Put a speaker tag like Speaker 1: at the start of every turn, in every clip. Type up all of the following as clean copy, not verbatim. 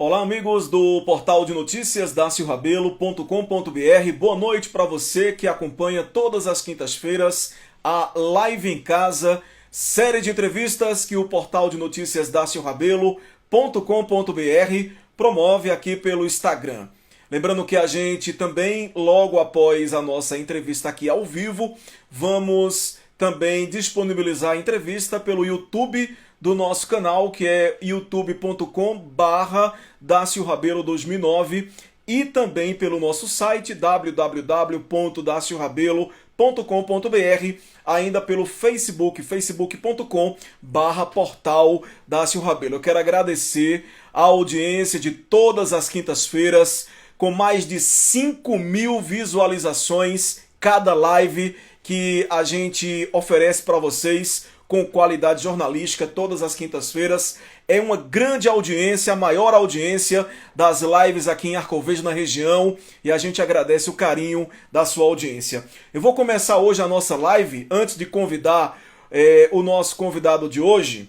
Speaker 1: Olá, amigos do portal de notícias daciorabelo.com.br. Boa noite para você que acompanha todas as quintas-feiras a Live em Casa, série de entrevistas que o portal de notícias daciorabelo.com.br promove aqui pelo Instagram. Lembrando que a gente também, logo após a nossa entrevista aqui ao vivo, vamos também disponibilizar a entrevista pelo YouTube do nosso canal, que é youtube.com/daciorabelo2009 e também pelo nosso site www.daciorabelo.com.br, ainda pelo Facebook, facebook.com/portal Dacio Rabelo. Eu quero agradecer a audiência de todas as quintas-feiras, com mais de 5.000 visualizações cada live que a gente oferece para vocês com qualidade jornalística todas as quintas-feiras. É uma grande audiência, a maior audiência das lives aqui em Arcoverde, na região, e a gente agradece o carinho da sua audiência. Eu vou começar hoje a nossa live, antes de convidar o nosso convidado de hoje,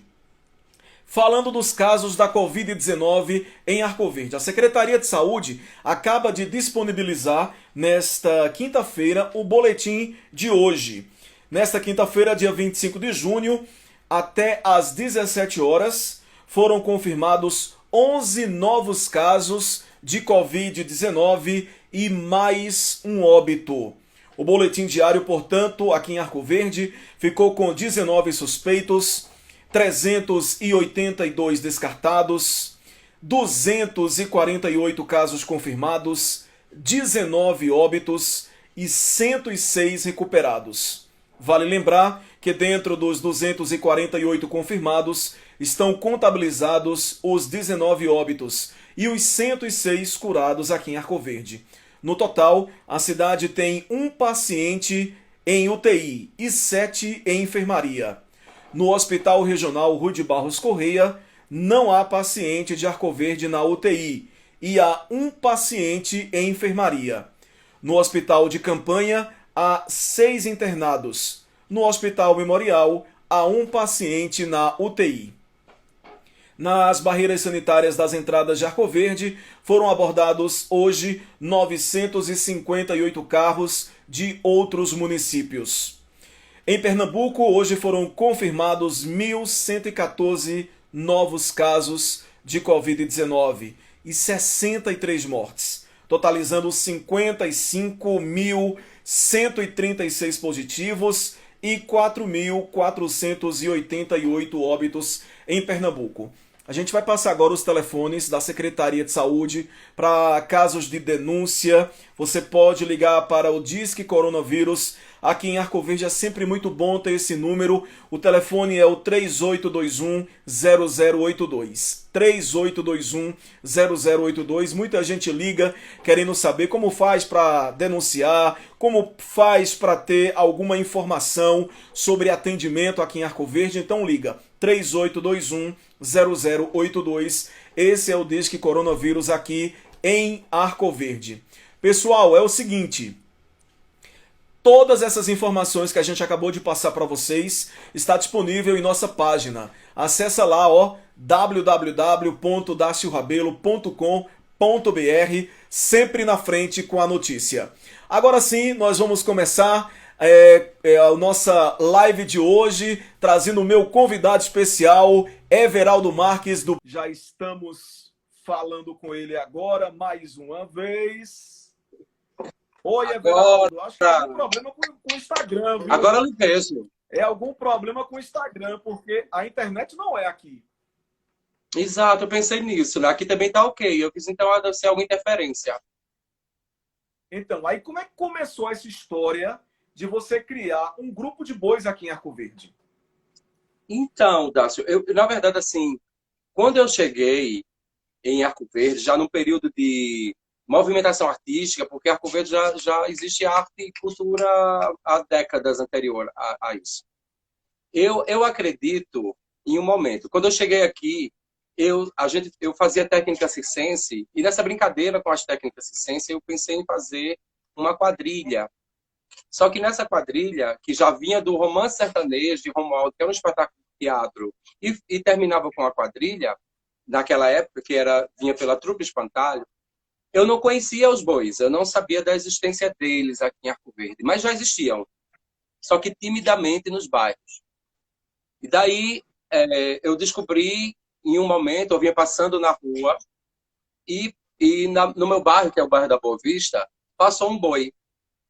Speaker 1: falando dos casos da Covid-19 em Arcoverde. A Secretaria de Saúde acaba de disponibilizar nesta quinta-feira o boletim de hoje. Nesta quinta-feira, dia 25 de junho, até às 17 horas, foram confirmados 11 novos casos de Covid-19 e mais um óbito. O boletim diário, portanto, aqui em Arcoverde, ficou com 19 suspeitos, 382 descartados, 248 casos confirmados, 19 óbitos e 106 recuperados. Vale lembrar que dentro dos 248 confirmados estão contabilizados os 19 óbitos e os 106 curados aqui em Arcoverde. No total, a cidade tem um paciente em UTI e 7 em enfermaria. No Hospital Regional Rui de Barros Correia, não há paciente de Arcoverde na UTI e há um paciente em enfermaria. No Hospital de Campanha, há 6 internados. No Hospital Memorial, há um paciente na UTI. Nas barreiras sanitárias das entradas de Arcoverde, foram abordados hoje 958 carros de outros municípios. Em Pernambuco, hoje foram confirmados 1.114 novos casos de Covid-19 e 63 mortes, totalizando 55.136 positivos e 4.488 óbitos em Pernambuco. A gente vai passar agora os telefones da Secretaria de Saúde para casos de denúncia. Você pode ligar para o Disque Coronavírus. Aqui em Arcoverde é sempre muito bom ter esse número. O telefone é o 3821-0082. 3821-0082. Muita gente liga querendo saber como faz para denunciar, como faz para ter alguma informação sobre atendimento aqui em Arcoverde. Então liga 3821-0082. Esse é o Disque Coronavírus aqui em Arcoverde. Pessoal, é o seguinte: todas essas informações que a gente acabou de passar para vocês está disponível em nossa página. Acesse lá, www.daciorabelo.com.br, sempre na frente com a notícia. Agora sim, nós vamos começar a nossa live de hoje, trazendo o meu convidado especial, Everaldo Marques. Já estamos falando com ele agora, mais uma vez. Oi, Everaldo. Acho que tem algum problema com o Instagram, viu?
Speaker 2: Agora eu vejo.
Speaker 1: É algum problema com o Instagram, porque a internet não é aqui.
Speaker 2: Exato, eu pensei nisso, né? Aqui também tá ok. Eu fiz então deve ser alguma interferência.
Speaker 1: Então, aí como é que começou essa história de você criar um grupo de bois aqui em Arcoverde?
Speaker 2: Então, Dácio, na verdade, assim, quando eu cheguei em Arcoverde, já num período de movimentação artística, porque Arcoverde já existe arte e cultura há décadas anterior a isso. Eu acredito em um momento. Quando eu cheguei aqui, eu fazia técnica circense, e nessa brincadeira com as técnicas circense, eu pensei em fazer uma quadrilha. Só que nessa quadrilha, que já vinha do romance sertanejo de Romualdo, que era um espetáculo de teatro, e terminava com a quadrilha, naquela época, que vinha pela Trupe Espantalho, eu não conhecia os bois, eu não sabia da existência deles aqui em Arco Verde, mas já existiam, só que timidamente nos bairros. E daí eu descobri, em um momento, eu vinha passando na rua no meu bairro, que é o bairro da Boa Vista, passou um boi.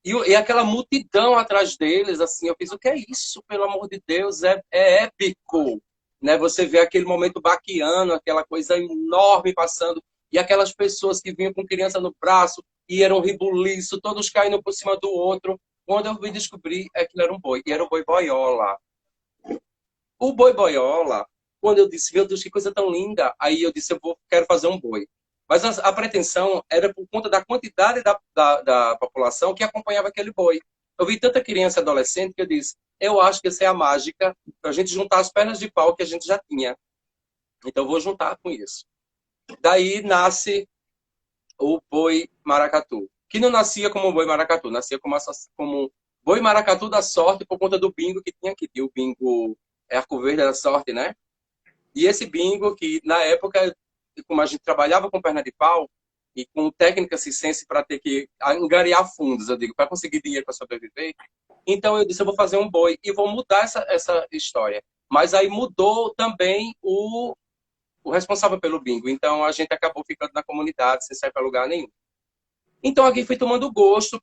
Speaker 2: E aquela multidão atrás deles, assim, eu fiz, o que é isso? Pelo amor de Deus, é épico. Né? Você vê aquele momento baquiano, aquela coisa enorme passando, e aquelas pessoas que vinham com criança no braço, e eram ribuliço, todos caindo por cima do outro. Quando eu vim descobrir, é que ele era um boi, e era o boi boiola. O boi boiola, quando eu disse, meu Deus, que coisa tão linda, aí eu disse, quero fazer um boi. Mas a pretensão era por conta da quantidade da população que acompanhava aquele boi. Eu vi tanta criança e adolescente que eu disse, eu acho que essa é a mágica para a gente juntar as pernas de pau que a gente já tinha. Então eu vou juntar com isso. Daí nasce o boi maracatu, que não nascia como boi maracatu, nascia como boi maracatu da sorte por conta do bingo que tinha aqui. Tinha o bingo Arco Verde da sorte, né? E esse bingo que, na época, como a gente trabalhava com perna de pau e com técnica circense para ter que angariar fundos, eu digo, para conseguir dinheiro para sobreviver, então eu disse, eu vou fazer um boi e vou mudar essa história. Mas aí mudou também o responsável pelo bingo. Então a gente acabou ficando na comunidade, sem sair para lugar nenhum. Então aqui fui tomando gosto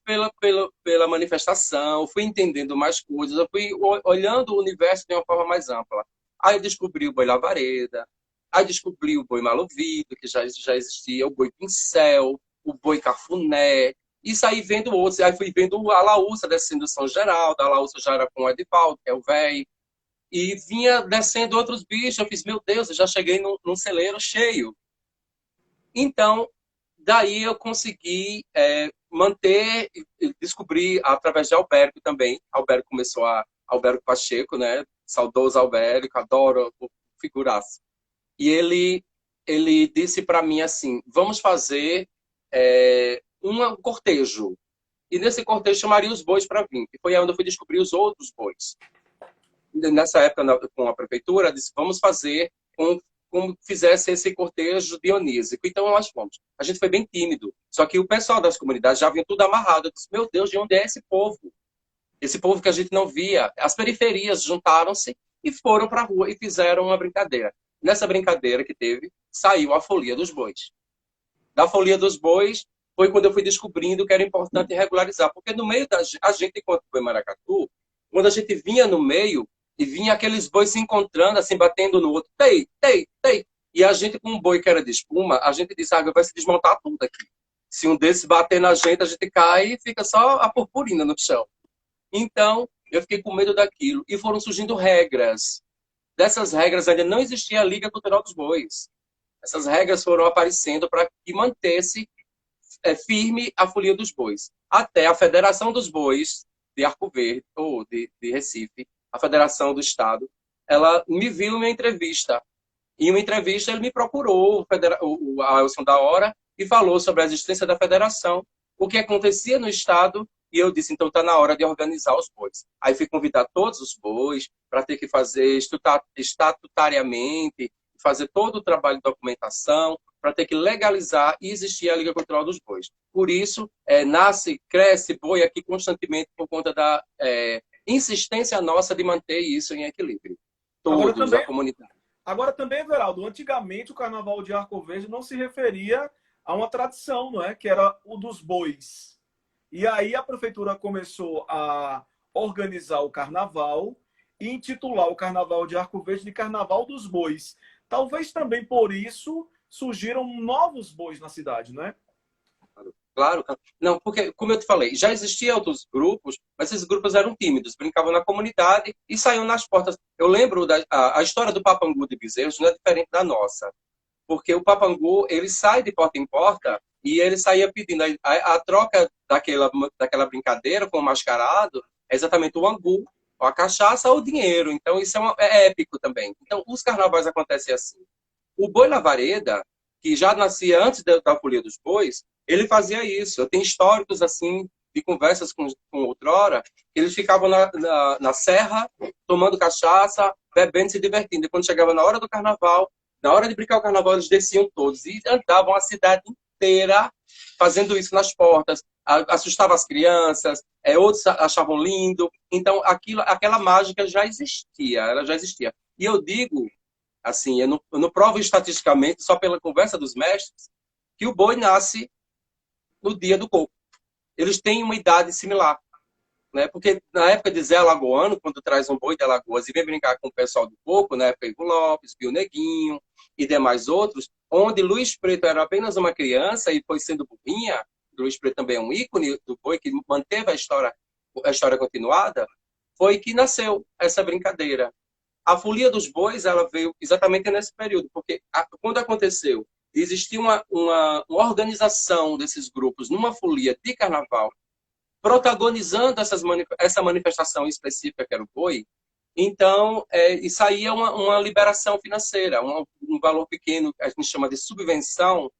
Speaker 2: pela manifestação, fui entendendo mais coisas, eu fui olhando o universo de uma forma mais ampla. Aí eu descobri o boi lavareda, aí descobri o boi maluvido, que já existia, o boi pincel, o boi cafuné, e saí vendo outros. Aí fui vendo a laúça descendo São Geraldo, a laúça já era com o Edivaldo, que é o velho, e vinha descendo outros bichos. Eu fiz, meu Deus, eu já cheguei num celeiro cheio. Então, daí eu consegui manter, descobrir através de Albérico também. Albérico Pacheco, né? Saudoso Albérico, adoro o figuraça. E ele disse para mim assim, vamos fazer um cortejo. E nesse cortejo chamaria os bois para vir. E foi onde eu fui descobrir os outros bois. Nessa época, com a prefeitura, disse, vamos fazer como fizesse esse cortejo dionísico. Então, nós fomos. A gente foi bem tímido. Só que o pessoal das comunidades já vinha tudo amarrado. Eu disse, meu Deus, de onde é esse povo? Esse povo que a gente não via. As periferias juntaram-se e foram para a rua e fizeram uma brincadeira. Nessa brincadeira que teve, saiu a Folia dos Bois. Da Folia dos Bois foi quando eu fui descobrindo que era importante regularizar. Porque no meio a gente, enquanto boi maracatu, quando a gente vinha no meio, e vinha aqueles bois se encontrando, assim, batendo no outro. Tei, tei, tei. E a gente, com um boi que era de espuma, a gente disse, vai se desmontar tudo aqui. Se um desses bater na gente, a gente cai e fica só a purpurina no chão. Então, eu fiquei com medo daquilo. E foram surgindo regras. Dessas regras ainda não existia a Liga Cultural dos Bois. Essas regras foram aparecendo para que mantesse firme a Folia dos Bois. Até a Federação dos Bois de Arco Verde, ou de Recife, a Federação do Estado, ela me viu em uma entrevista. Em uma entrevista, ele me procurou, o Ailson da Hora, e falou sobre a existência da federação, o que acontecia no Estado, e eu disse, então está na hora de organizar os bois. Aí fui convidar todos os bois para ter que fazer estatutariamente, fazer todo o trabalho de documentação, para ter que legalizar e existir a Liga Cultural dos Bois. Por isso, cresce boi aqui constantemente por conta da insistência nossa de manter isso em equilíbrio. Todos, a comunidade.
Speaker 1: Agora também, Everaldo, antigamente o Carnaval de Arco Verde não se referia a uma tradição, não é? Que era o dos bois. E aí a prefeitura começou a organizar o carnaval e intitular o Carnaval de Arco Verde de Carnaval dos Bois. Talvez também por isso surgiram novos bois na cidade, não é?
Speaker 2: Claro. Não, porque, como eu te falei, já existiam outros grupos, mas esses grupos eram tímidos, brincavam na comunidade e saíam nas portas. Eu lembro a história do Papangu de Bezerros não é diferente da nossa. Porque o Papangu, ele sai de porta em porta e ele saía pedindo. A troca daquela brincadeira com o mascarado é exatamente o angu, a cachaça ou o dinheiro. Então, isso é épico também. Então, os carnavais acontecem assim. O boi lavareda, que já nascia antes da Folia dos Bois, ele fazia isso. Eu tenho históricos assim de conversas com outrora, eles ficavam na serra, tomando cachaça, bebendo, se divertindo. E quando chegava na hora do carnaval, Na hora de brincar o carnaval, eles desciam todos e andavam a cidade inteira fazendo isso nas portas. Assustava as crianças, outros achavam lindo. Então, aquela mágica já existia, ela já existia. E eu digo, assim, eu não provo estatisticamente, só pela conversa dos mestres, que o boi nasce no dia do coco. Eles têm uma idade similar. Né? Porque na época de Zé Alagoano, quando traz um boi de Alagoas e vem brincar com o pessoal do Coco, né? Pego Lopes, Pio Neguinho e demais outros, onde Luiz Preto era apenas uma criança e foi sendo burrinha, Luiz Preto também é um ícone do boi que manteve a história continuada, foi que nasceu essa brincadeira. A folia dos bois, ela veio exatamente nesse período, porque quando aconteceu, existia uma organização desses grupos numa folia de carnaval protagonizando essa manifestação específica que era o boi, então e saía uma liberação financeira, um valor pequeno, que a gente chama de subvenção,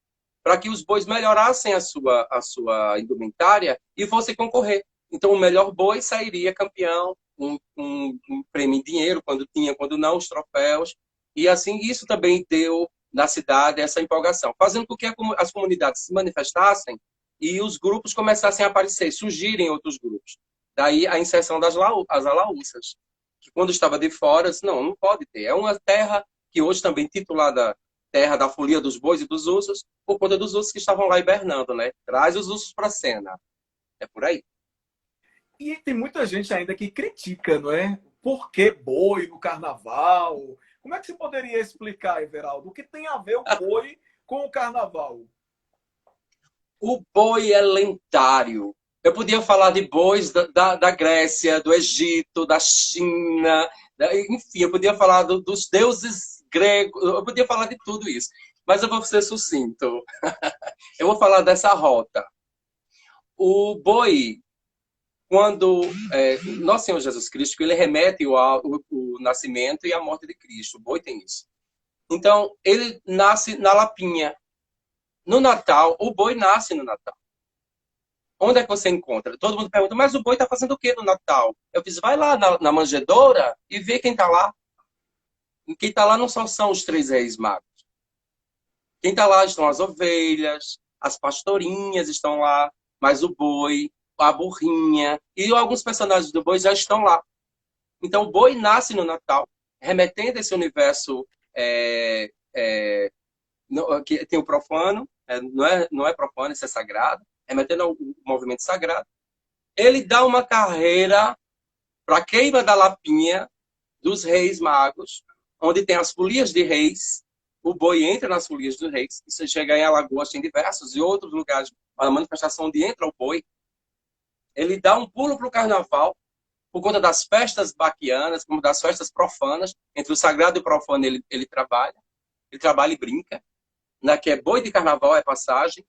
Speaker 2: para que os bois melhorassem a sua indumentária e fossem concorrer. Então, o melhor boi sairia campeão, um prêmio em dinheiro, quando tinha, quando não, os troféus. E assim, isso também deu na cidade essa empolgação, fazendo com que as comunidades se manifestassem e os grupos começassem a aparecer, surgirem outros grupos. Daí a inserção as alaúças, que quando estava de fora, disse, não pode ter. É uma terra que hoje também titulada Terra da Folia dos Bois e dos Ursos, por conta dos ursos que estavam lá hibernando, né? Traz os ursos para a cena. É por aí.
Speaker 1: E tem muita gente ainda que critica, não é? Por que boi no carnaval? Como é que você poderia explicar, Everaldo, o que tem a ver o boi com o carnaval?
Speaker 2: O boi é lendário. Eu podia falar de bois da Grécia, do Egito, da China, enfim, eu podia falar dos deuses gregos, eu podia falar de tudo isso. Mas eu vou ser sucinto. Eu vou falar dessa rota. O boi, quando Nosso Senhor Jesus Cristo, ele remete o nascimento e a morte de Cristo. O boi tem isso. Então, ele nasce na Lapinha. No Natal, o boi nasce no Natal. Onde é que você encontra? Todo mundo pergunta, mas o boi está fazendo o que no Natal? Eu fiz, vai lá na manjedoura e vê quem está lá. E quem está lá não são os três reis magos. Quem está lá estão as ovelhas, as pastorinhas estão lá, mas o boi, a burrinha e alguns personagens do boi já estão lá. Então o boi nasce no Natal, remetendo esse universo que tem o profano, não é profano, isso é sagrado, remetendo ao movimento sagrado. Ele dá uma carreira para a queima da lapinha dos reis magos, onde tem as folias de reis, o boi entra nas folias dos reis, e você chega em Alagoas, tem diversos e outros lugares, a manifestação onde entra o boi, ele dá um pulo para o carnaval, por conta das festas baquianas, como das festas profanas, entre o sagrado e o profano ele trabalha e brinca, que é boi de carnaval, é passagem,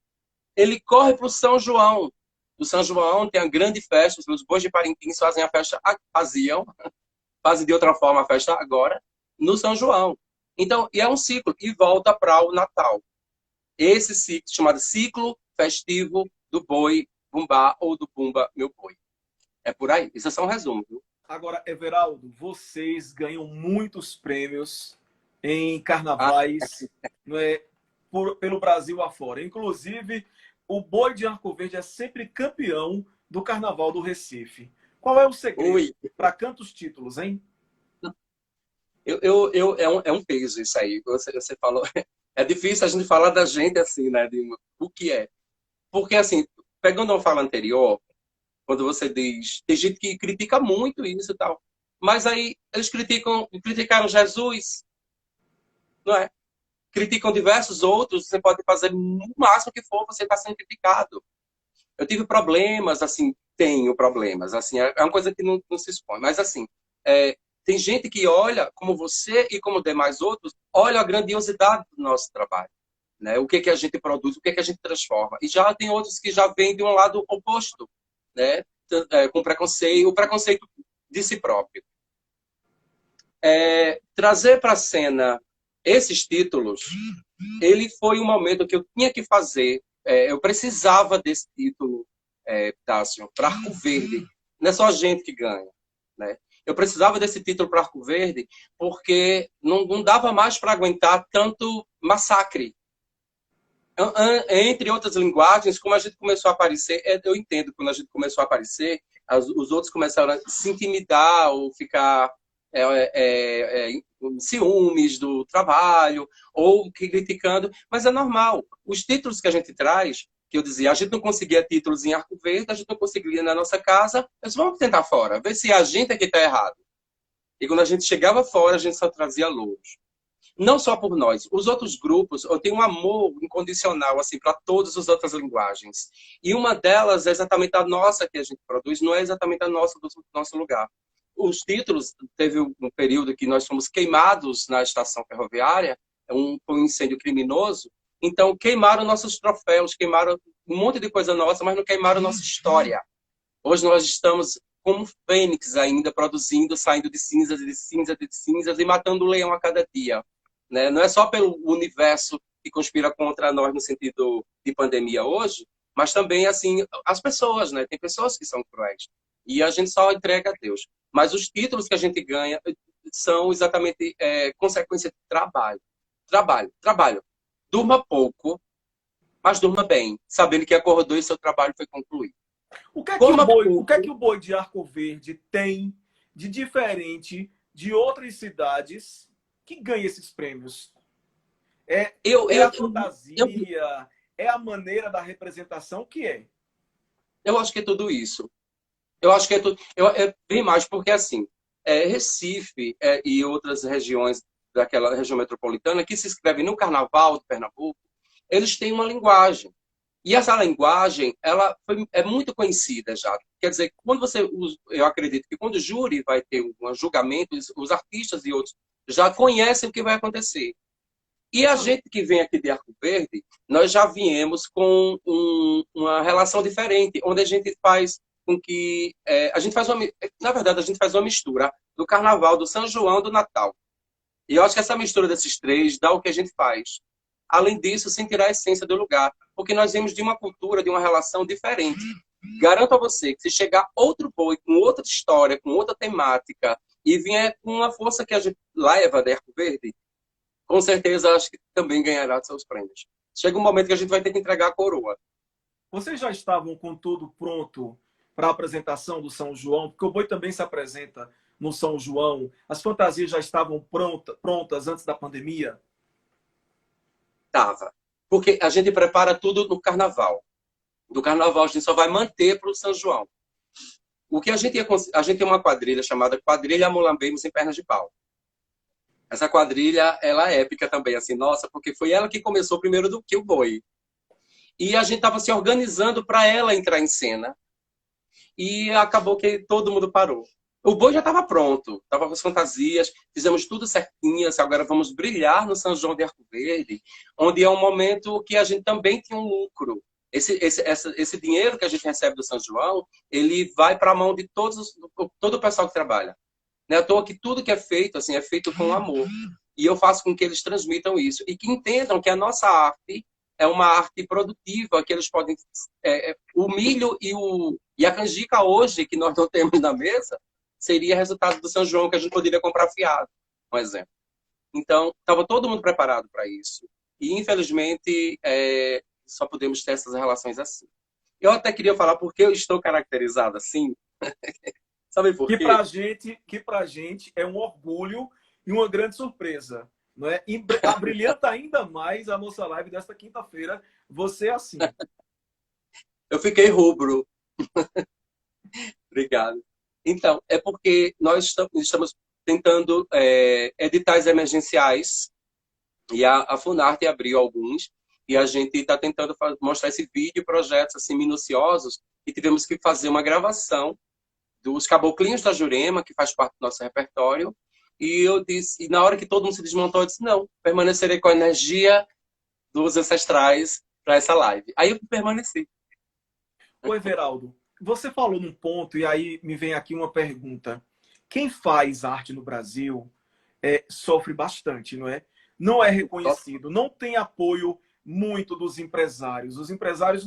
Speaker 2: ele corre para o São João. No São João tem a grande festa, os bois de Parintins fazem a festa, fazem de outra forma a festa agora, no São João. Então, é um ciclo, e volta para o Natal. Esse ciclo, chamado ciclo festivo do boi bumbá ou do bumba meu boi. É por aí. Isso é só um resumo, viu?
Speaker 1: Agora, Everaldo, vocês ganham muitos prêmios em
Speaker 2: Ah,
Speaker 1: carnavais, não é, pelo Brasil afora. Inclusive, o boi de Arco Verde é sempre campeão do Carnaval do Recife. Qual é o segredo
Speaker 2: ui.
Speaker 1: para tantos títulos, hein?
Speaker 2: É um peso isso aí. Você falou. É difícil a gente falar da gente assim, né? O que é? Porque, assim, pegando uma fala anterior, quando você diz. Tem gente que critica muito isso e tal. Mas aí eles criticaram Jesus, não é? Criticam diversos outros. Você pode fazer o máximo que for, você está sendo criticado. Eu tive problemas, assim, tenho problemas, assim, é uma coisa que não se expõe. Mas, assim, tem gente que olha, como você e como demais outros, olha a grandiosidade do nosso trabalho, né? O que a gente produz, o que a gente transforma. E já tem outros que já vêm de um lado oposto, né? Com preconceito, o preconceito de si próprio. Trazer para a cena esses títulos, ele foi um momento que eu tinha que fazer, eu precisava desse título, Tássio, para Arco Verde. Não é só a gente que ganha, né? Eu precisava desse título para Arco Verde porque não dava mais para aguentar tanto massacre. Entre outras linguagens, como a gente começou a aparecer, eu entendo quando a gente começou a aparecer, os outros começaram a se intimidar ou ficar ciúmes do trabalho ou criticando, mas é normal. Os títulos que a gente traz, que eu dizia, a gente não conseguia títulos em Arco Verde, a gente não conseguia na nossa casa, mas vamos tentar fora, ver se a gente é que está errado. E quando a gente chegava fora, a gente só trazia louros. Não só por nós, os outros grupos, eu tenho um amor incondicional assim para todas as outras linguagens. E uma delas é exatamente a nossa que a gente produz, não é exatamente a nossa do nosso lugar. Os títulos, teve um período que nós fomos queimados na estação ferroviária, foi um incêndio criminoso, então queimaram nossos troféus, queimaram um monte de coisa nossa, mas não queimaram nossa história. Hoje nós estamos como fênix ainda, produzindo, saindo de cinzas e de cinzas e de cinzas e matando o leão a cada dia. Né? Não é só pelo universo que conspira contra nós no sentido de pandemia hoje, mas também assim as pessoas, né? Tem pessoas que são cruéis e a gente só entrega a Deus. Mas os títulos que a gente ganha são exatamente consequência de trabalho. Trabalho. Durma pouco, mas durma bem, sabendo que acordou e seu trabalho foi concluído.
Speaker 1: O que é que o boi de Arco Verde tem de diferente de outras cidades que ganha esses prêmios? É a fantasia, é a maneira da representação que é?
Speaker 2: Eu acho que é tudo isso. Eu acho que é tudo. É bem mais, porque assim, Recife e outras regiões daquela região metropolitana que se inscrevem no Carnaval de Pernambuco, eles têm uma linguagem. E essa linguagem, é muito conhecida já. Quer dizer, eu acredito que quando o júri vai ter um julgamento, os artistas e outros já conhecem o que vai acontecer. E a gente que vem aqui de Arco Verde, nós já viemos com uma relação diferente, onde a gente faz com que... na verdade, a gente faz uma mistura do Carnaval, do São João e do Natal. E eu acho que essa mistura desses três dá o que a gente faz. Além disso, sem tirar a essência do lugar. Porque nós vemos de uma cultura, de uma relação diferente. Garanto a você que se chegar outro boi com outra história, com outra temática, e vier com uma força que a gente leva de Arco Verde, com certeza acho que também ganhará de seus prêmios. Chega um momento que a gente vai ter que entregar a coroa.
Speaker 1: Vocês já estavam com tudo pronto para a apresentação do São João? Porque o boi também se apresenta no São João. As fantasias já estavam prontas antes da pandemia?
Speaker 2: Tava. Porque a gente prepara tudo no Carnaval. Do Carnaval a gente só vai manter para o São João. O que a gente tem uma quadrilha chamada Quadrilha Mulambemos em Pernas de Pau. Essa quadrilha, ela é épica também, assim, nossa, porque foi ela que começou primeiro do que o boi. E a gente estava se organizando para ela entrar em cena. E acabou que todo mundo parou. O boi já estava pronto, estava com as fantasias, fizemos tudo certinhas, agora vamos brilhar no São João de Arco Verde, onde é um momento que a gente também tem um lucro. Esse dinheiro que a gente recebe do São João, ele vai para a mão de todo o pessoal que trabalha. Não é à toa que tudo que é feito, assim, é feito com amor. E eu faço com que eles transmitam isso. E que entendam que a nossa arte é uma arte produtiva, que eles podem... o milho e a canjica hoje, que nós não temos na mesa, seria resultado do São João, que a gente poderia comprar fiado, por exemplo. Então, estava todo mundo preparado para isso. E, infelizmente, só podemos ter essas relações assim. Eu até queria falar porque eu estou caracterizado assim. Sabe por quê?
Speaker 1: Que pra gente é um orgulho e uma grande surpresa. Não é? E brilhanta ainda mais a nossa live desta quinta-feira. Você é assim.
Speaker 2: Eu fiquei rubro. Obrigado. Então, é porque nós estamos tentando editais emergenciais e a Funarte abriu alguns e a gente está tentando mostrar esse vídeo, projetos assim minuciosos, e tivemos que fazer uma gravação dos Caboclinhos da Jurema, que faz parte do nosso repertório, e eu disse, e na hora que todo mundo se desmontou, eu disse, não, permanecerei com a energia dos ancestrais para essa live. Aí eu permaneci.
Speaker 1: Ô, Everaldo, você falou num ponto, e aí me vem aqui uma pergunta. Quem faz arte no Brasil sofre bastante, não é? Não é reconhecido, não tem apoio muito dos empresários. Os empresários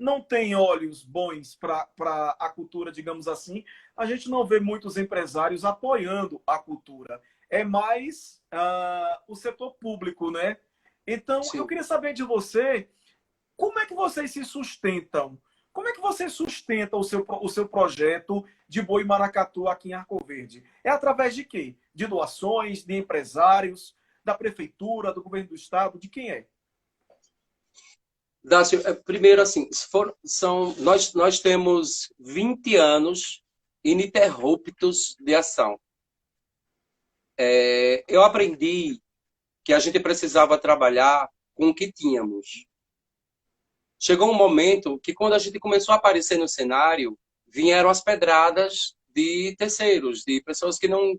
Speaker 1: não tem olhos bons para a cultura, digamos assim, a gente não vê muitos empresários apoiando a cultura. É mais o setor público, né? Então, eu
Speaker 2: Sim.
Speaker 1: queria saber de você, como é que vocês se sustentam? Como é que você sustenta o seu projeto de boi maracatu aqui em Arco Verde? É através de quê? De doações, de empresários, da prefeitura, do governo do estado? De quem é?
Speaker 2: Dácio, primeiro, assim, nós temos 20 anos ininterruptos de ação. Eu aprendi que a gente precisava trabalhar com o que tínhamos. Chegou um momento que, quando a gente começou a aparecer no cenário, vieram as pedradas de terceiros, de pessoas que não...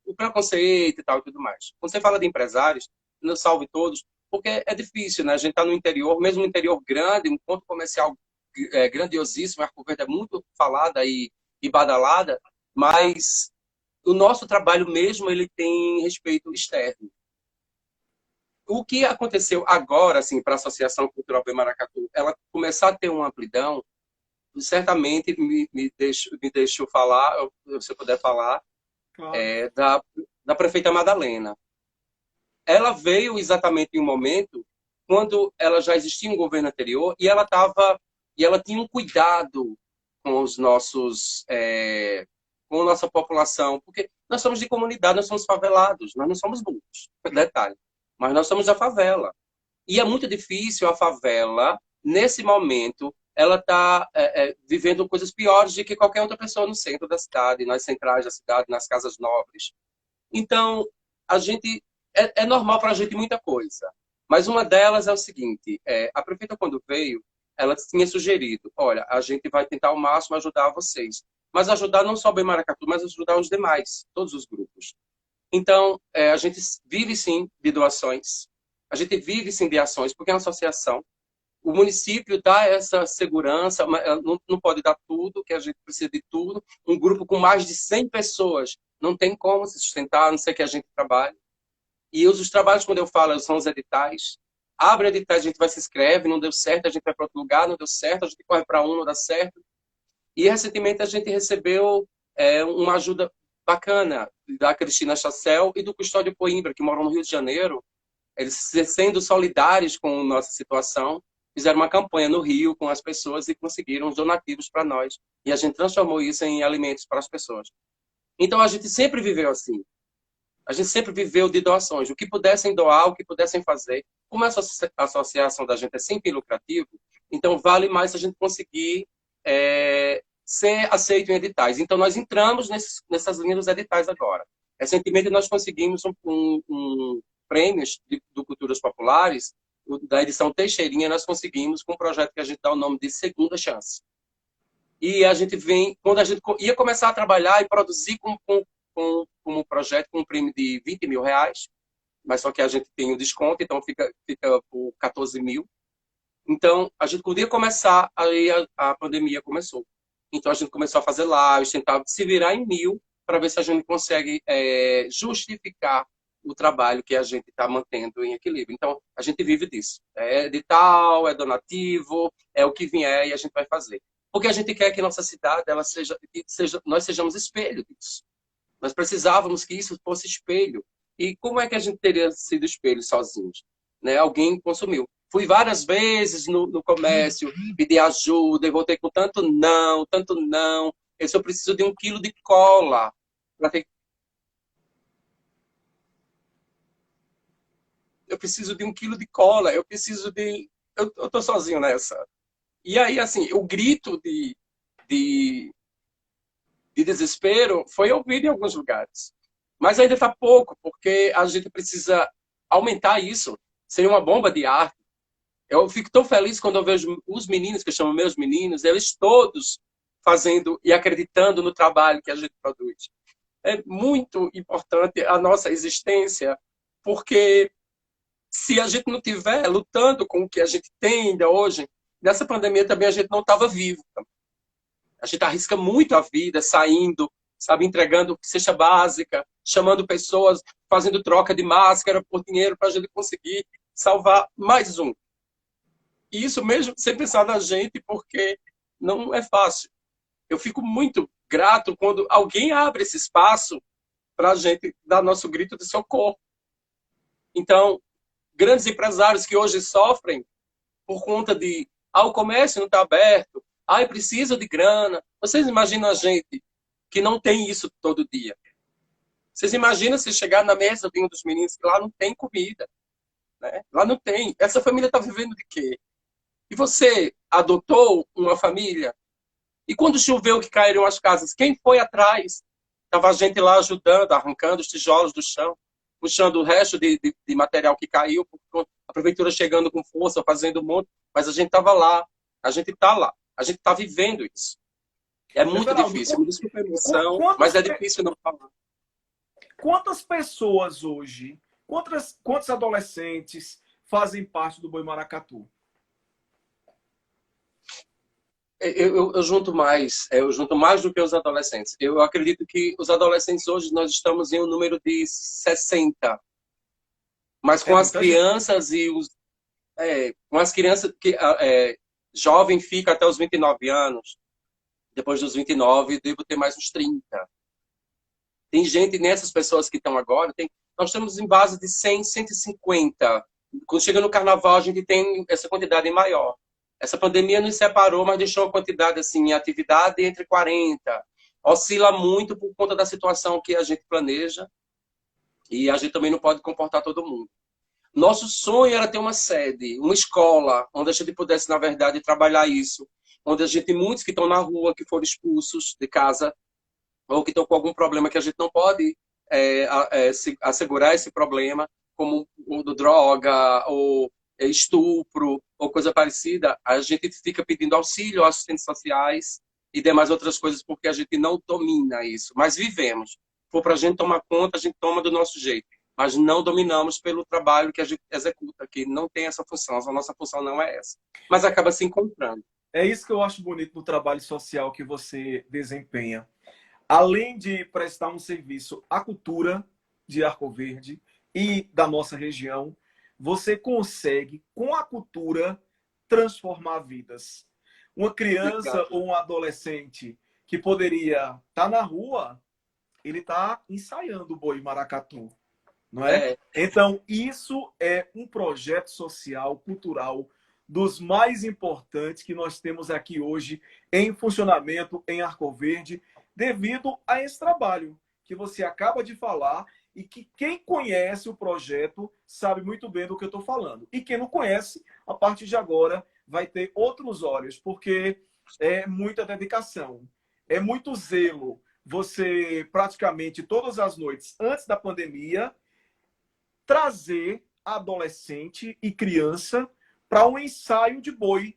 Speaker 2: o preconceito e tal e tudo mais. Quando você fala de empresários, não salve todos, porque é difícil, né? A gente está no interior, mesmo no interior grande, um ponto comercial grandiosíssimo, a Arco Verde é muito falada e badalada, mas o nosso trabalho mesmo, ele tem respeito externo. O que aconteceu agora, assim, para a Associação Cultural Boi Maracatu, ela começar a ter uma amplidão, certamente me deixou falar, se você puder falar,
Speaker 1: Claro.
Speaker 2: da prefeita Madalena. Ela veio exatamente em um momento quando ela já existia um governo anterior e ela tinha um cuidado com os nossos com a nossa população, porque nós somos de comunidade, nós somos favelados, nós não somos burros, detalhe, mas nós somos da favela. E é muito difícil a favela, nesse momento, ela está vivendo coisas piores do que qualquer outra pessoa no centro da cidade, nas centrais da cidade, nas casas nobres. Então, a gente é normal para a gente muita coisa. Mas uma delas é o seguinte: a prefeita, quando veio, ela tinha sugerido: olha, a gente vai tentar ao máximo ajudar vocês. Mas ajudar não só o Bem Maracatu, mas ajudar os demais, todos os grupos. Então, a gente vive sim de doações, a gente vive sim de ações, porque é uma associação. O município dá essa segurança, mas não pode dar tudo, que a gente precisa de tudo. Um grupo com mais de 100 pessoas não tem como se sustentar, a não ser que a gente trabalhe. E os trabalhos, quando eu falo, são os editais. Abre editais, a gente vai se inscreve, não deu certo, a gente vai para outro lugar, não deu certo, a gente corre para um, não dá certo. E recentemente a gente recebeu uma ajuda bacana da Cristina Chassel e do Custódio Coimbra, que moram no Rio de Janeiro. Eles, sendo solidários com a nossa situação, fizeram uma campanha no Rio com as pessoas e conseguiram os donativos para nós. E a gente transformou isso em alimentos para as pessoas. Então a gente sempre viveu assim. A gente sempre viveu de doações. O que pudessem doar, o que pudessem fazer. Como a associação da gente é sempre lucrativo, então vale mais a gente conseguir ser aceito em editais. Então nós entramos nessas linhas dos editais agora. Recentemente nós conseguimos um prêmios do Culturas Populares, da edição Teixeirinha, nós conseguimos com um projeto que a gente dá o nome de Segunda Chance. E a gente vem, quando a gente ia começar a trabalhar e produzir com um projeto com um prêmio de 20 mil reais, mas só que a gente tem o desconto, então fica por 14 mil. Então, a gente podia começar, aí a pandemia começou. Então, a gente começou a fazer lives, tentar se virar em 1.000, para ver se a gente consegue justificar o trabalho que a gente está mantendo em equilíbrio. Então, a gente vive disso. É edital, é donativo, é o que vier e a gente vai fazer. Porque a gente quer que nossa cidade nós sejamos espelho disso. Nós precisávamos que isso fosse espelho. E como é que a gente teria sido espelho sozinhos? Né? Alguém consumiu. Fui várias vezes no comércio, pedi ajuda e voltei com tanto não, tanto não. Eu preciso de 1 quilo de cola. Eu preciso de 1 quilo de cola. Eu preciso de... Eu tô sozinho nessa. E aí, assim, o grito de desespero foi ouvido em alguns lugares. Mas ainda está pouco, porque a gente precisa aumentar isso. Seria uma bomba de ar. Eu fico tão feliz quando eu vejo os meninos, que eu chamo meus meninos, eles todos fazendo e acreditando no trabalho que a gente produz. É muito importante a nossa existência, porque se a gente não estiver lutando com o que a gente tem ainda hoje, nessa pandemia também a gente não estava vivo. A gente arrisca muito a vida saindo, sabe, entregando cesta básica, chamando pessoas, fazendo troca de máscara por dinheiro para a gente conseguir salvar mais um. E isso mesmo sem pensar na gente, porque não é fácil. Eu fico muito grato quando alguém abre esse espaço para a gente dar nosso grito de socorro. Então, grandes empresários que hoje sofrem por conta de o comércio não está aberto, precisa de grana. Vocês imaginam a gente que não tem isso todo dia? Vocês imaginam se chegar na mesa de um dos meninos que lá não tem comida, né? Lá não tem. Essa família está vivendo de quê? E você adotou uma família? E quando choveu que caíram as casas, quem foi atrás? Estava a gente lá ajudando, arrancando os tijolos do chão, puxando o resto de material que caiu, a prefeitura chegando com força, fazendo um monte, mas a gente estava lá, a gente está lá, a gente está vivendo isso. É muito
Speaker 1: Everaldo,
Speaker 2: difícil, me desculpa a emoção, mas
Speaker 1: quantas,
Speaker 2: é difícil não falar.
Speaker 1: quantas pessoas hoje, quantos adolescentes fazem parte do Boi Maracatu?
Speaker 2: Eu junto mais, eu junto mais do que os adolescentes. Eu acredito que os adolescentes hoje nós estamos em um número de 60, mas
Speaker 1: É
Speaker 2: com as
Speaker 1: muita gente.
Speaker 2: crianças e os com as crianças que jovem fica até os 29 anos, depois dos 29 devo ter mais uns 30. Tem gente nessas pessoas que estão agora, nós temos em base de 100, 150. Quando chega no carnaval a gente tem essa quantidade maior. Essa pandemia nos separou, mas deixou uma quantidade assim em atividade entre 40. Oscila muito por conta da situação que a gente planeja e a gente também não pode comportar todo mundo. Nosso sonho era ter uma sede, uma escola, onde a gente pudesse, na verdade, trabalhar isso. Onde a gente, muitos que estão na rua, que foram expulsos de casa, ou que estão com algum problema que a gente não pode assegurar esse problema, como o do droga, ou estupro, ou coisa parecida, a gente fica pedindo auxílio aos assistentes sociais e demais outras coisas, porque a gente não domina isso. Mas vivemos. Se for para a gente tomar conta, a gente toma do nosso jeito. Mas não dominamos pelo trabalho que a gente executa, que não tem essa função. A nossa função não é essa. Mas acaba se encontrando.
Speaker 1: É isso que eu acho bonito no trabalho social que você desempenha. Além de prestar um serviço à cultura de Arco Verde e da nossa região, você consegue, com a cultura, transformar vidas. Uma criança
Speaker 2: Obrigado.
Speaker 1: ou um adolescente que poderia estar na rua, ele está ensaiando o boi maracatu, não é?
Speaker 2: É,
Speaker 1: Então, isso é um projeto social, cultural, dos mais importantes que nós temos aqui hoje em funcionamento em Arco Verde, devido a esse trabalho que você acaba de falar e que quem conhece o projeto sabe muito bem do que eu estou falando. E quem não conhece, a partir de agora, vai ter outros olhos, porque é muita dedicação, é muito zelo. Você, praticamente todas as noites, antes da pandemia, trazer adolescente e criança para um ensaio de boi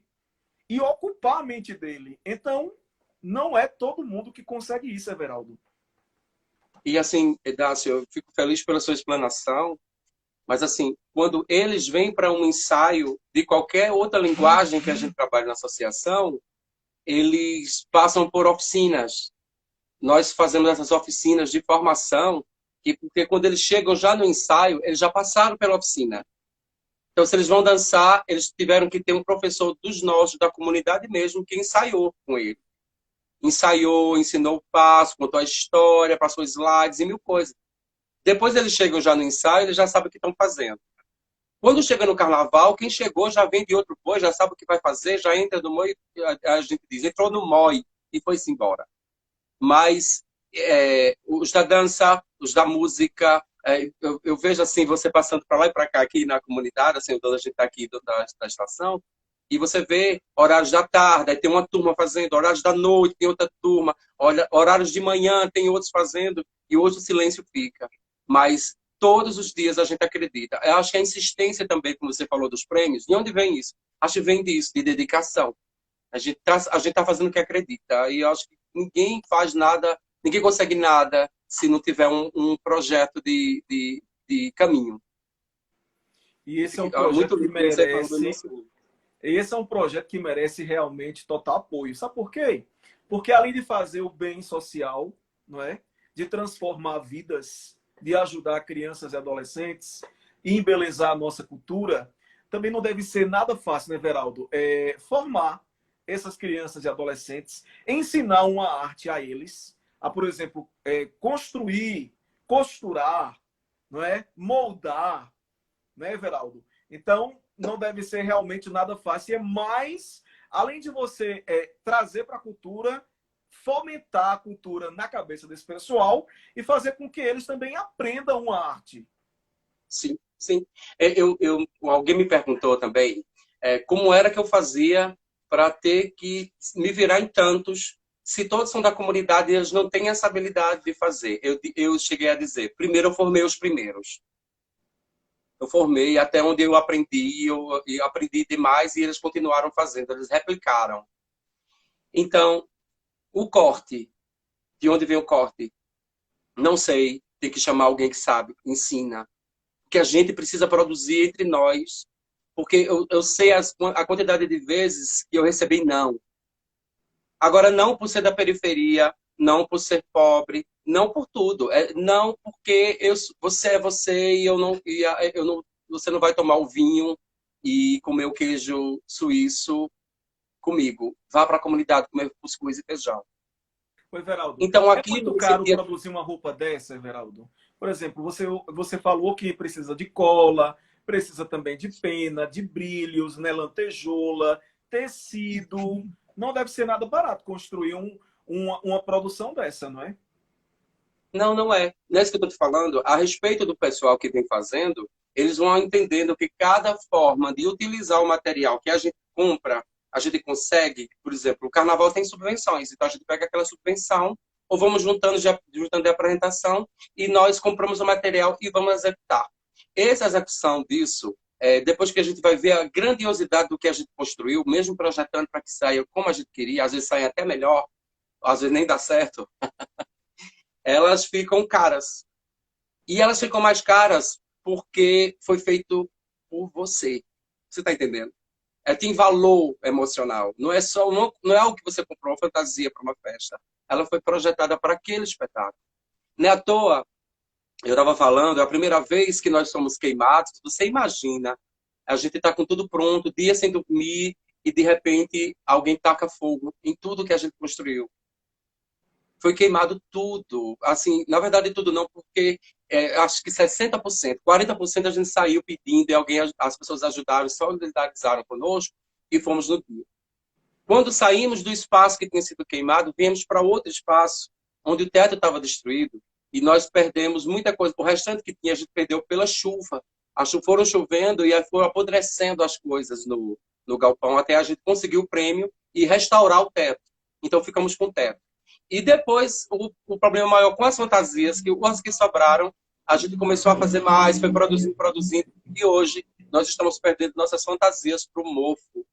Speaker 1: e ocupar a mente dele. Então, não é todo mundo que consegue isso, Everaldo.
Speaker 2: e assim, Edácio, eu fico feliz pela sua explanação, mas assim, quando eles vêm para um ensaio de qualquer outra linguagem que a gente trabalha na associação, eles passam por oficinas. Nós fazemos essas oficinas de formação, porque quando eles chegam já no ensaio, eles já passaram pela oficina. Então, se eles vão dançar, eles tiveram que ter um professor dos nossos, da comunidade mesmo, que ensaiou com ele. Ensaiou, ensinou o passo, contou a história, passou slides e mil coisas. Depois eles chegam já no ensaio, eles já sabem o que estão fazendo. Quando chega no carnaval, quem chegou já vem de outro boi, já sabe o que vai fazer, já entra no MOI, a gente diz, entrou no MOI e foi-se embora. Mas os da dança, os da música, eu vejo assim, você passando para lá e para cá aqui na comunidade, assim, a gente está aqui da estação, e você vê horários da tarde, aí tem uma turma fazendo, horários da noite tem outra turma, horários de manhã tem outros fazendo, e hoje o silêncio fica. Mas todos os dias a gente acredita. Eu acho que a insistência também, como você falou dos prêmios, de onde vem isso? Acho que vem disso, de dedicação. A gente tá fazendo o que acredita. E eu acho que ninguém faz nada, ninguém consegue nada se não tiver um projeto de caminho.
Speaker 1: E esse é um projeto
Speaker 2: Muito
Speaker 1: que
Speaker 2: lindo você falando
Speaker 1: merece,
Speaker 2: nisso.
Speaker 1: esse é um projeto que merece realmente total apoio. Sabe por quê? Porque além de fazer o bem social, não é? De transformar vidas, de ajudar crianças e adolescentes e embelezar a nossa cultura, também não deve ser nada fácil, né, Veraldo? Formar essas crianças e adolescentes, ensinar uma arte a eles, a, por exemplo, construir, costurar, não é? Moldar, né, Veraldo? Então, não deve ser realmente nada fácil. É mais, além de você trazer para a cultura, fomentar a cultura na cabeça desse pessoal e fazer com que eles também aprendam uma arte.
Speaker 2: Sim, sim. Alguém me perguntou também como era que eu fazia para ter que me virar em tantos, se todos são da comunidade e eles não têm essa habilidade de fazer. Eu cheguei a dizer, primeiro eu formei os primeiros. Eu formei até onde eu aprendi, eu aprendi demais e eles continuaram fazendo, eles replicaram. Então, o corte, de onde vem o corte? Não sei, tem que chamar alguém que sabe, ensina. Que a gente precisa produzir entre nós, porque eu sei a quantidade de vezes que eu recebi não. Agora, não por ser da periferia, não por ser pobre, não por tudo. Não porque você é você e você não vai tomar o vinho e comer o queijo suíço comigo. Vá para a comunidade comer cuscuz e feijão.
Speaker 1: Oi, Veraldo.
Speaker 2: Então,
Speaker 1: É
Speaker 2: aqui
Speaker 1: muito
Speaker 2: nesse
Speaker 1: caro
Speaker 2: dia...
Speaker 1: produzir uma roupa dessa, Veraldo? Por exemplo, você falou que precisa de cola, precisa também de pena, de brilhos, né, lantejoula, tecido. Não deve ser nada barato construir uma produção dessa, não é?
Speaker 2: Não, não é. Não é isso que eu estou te falando. A respeito do pessoal que vem fazendo, eles vão entendendo que cada forma de utilizar o material que a gente compra, a gente consegue. Por exemplo, o carnaval tem subvenções, então a gente pega aquela subvenção, ou vamos juntando de apresentação, e nós compramos o material e vamos executar. Essa execução disso, depois que a gente vai ver a grandiosidade do que a gente construiu, mesmo projetando para que saia como a gente queria, às vezes sai até melhor, às vezes nem dá certo, elas ficam caras. E elas ficam mais caras porque foi feito por você. Você está entendendo? Tem valor emocional. Não é algo que você comprou uma fantasia para uma festa. Ela foi projetada para aquele espetáculo. Não é à toa, eu estava falando, é a primeira vez que nós somos queimados. Você imagina, a gente está com tudo pronto, dia sem dormir, e de repente alguém taca fogo em tudo que a gente construiu. Foi queimado tudo. Assim, na verdade, tudo não, porque acho que 60%, 40% a gente saiu pedindo e as pessoas ajudaram, solidarizaram conosco e fomos no dia. Quando saímos do espaço que tinha sido queimado, viemos para outro espaço onde o teto estava destruído e nós perdemos muita coisa. O restante que tinha, a gente perdeu pela chuva. Foram chovendo e aí foram apodrecendo as coisas no galpão até a gente conseguir o prêmio e restaurar o teto. Então, ficamos com o teto. E depois, o problema maior com as fantasias, que as que sobraram, a gente começou a fazer mais, foi produzindo, produzindo. E hoje, nós estamos perdendo nossas fantasias para o mofo.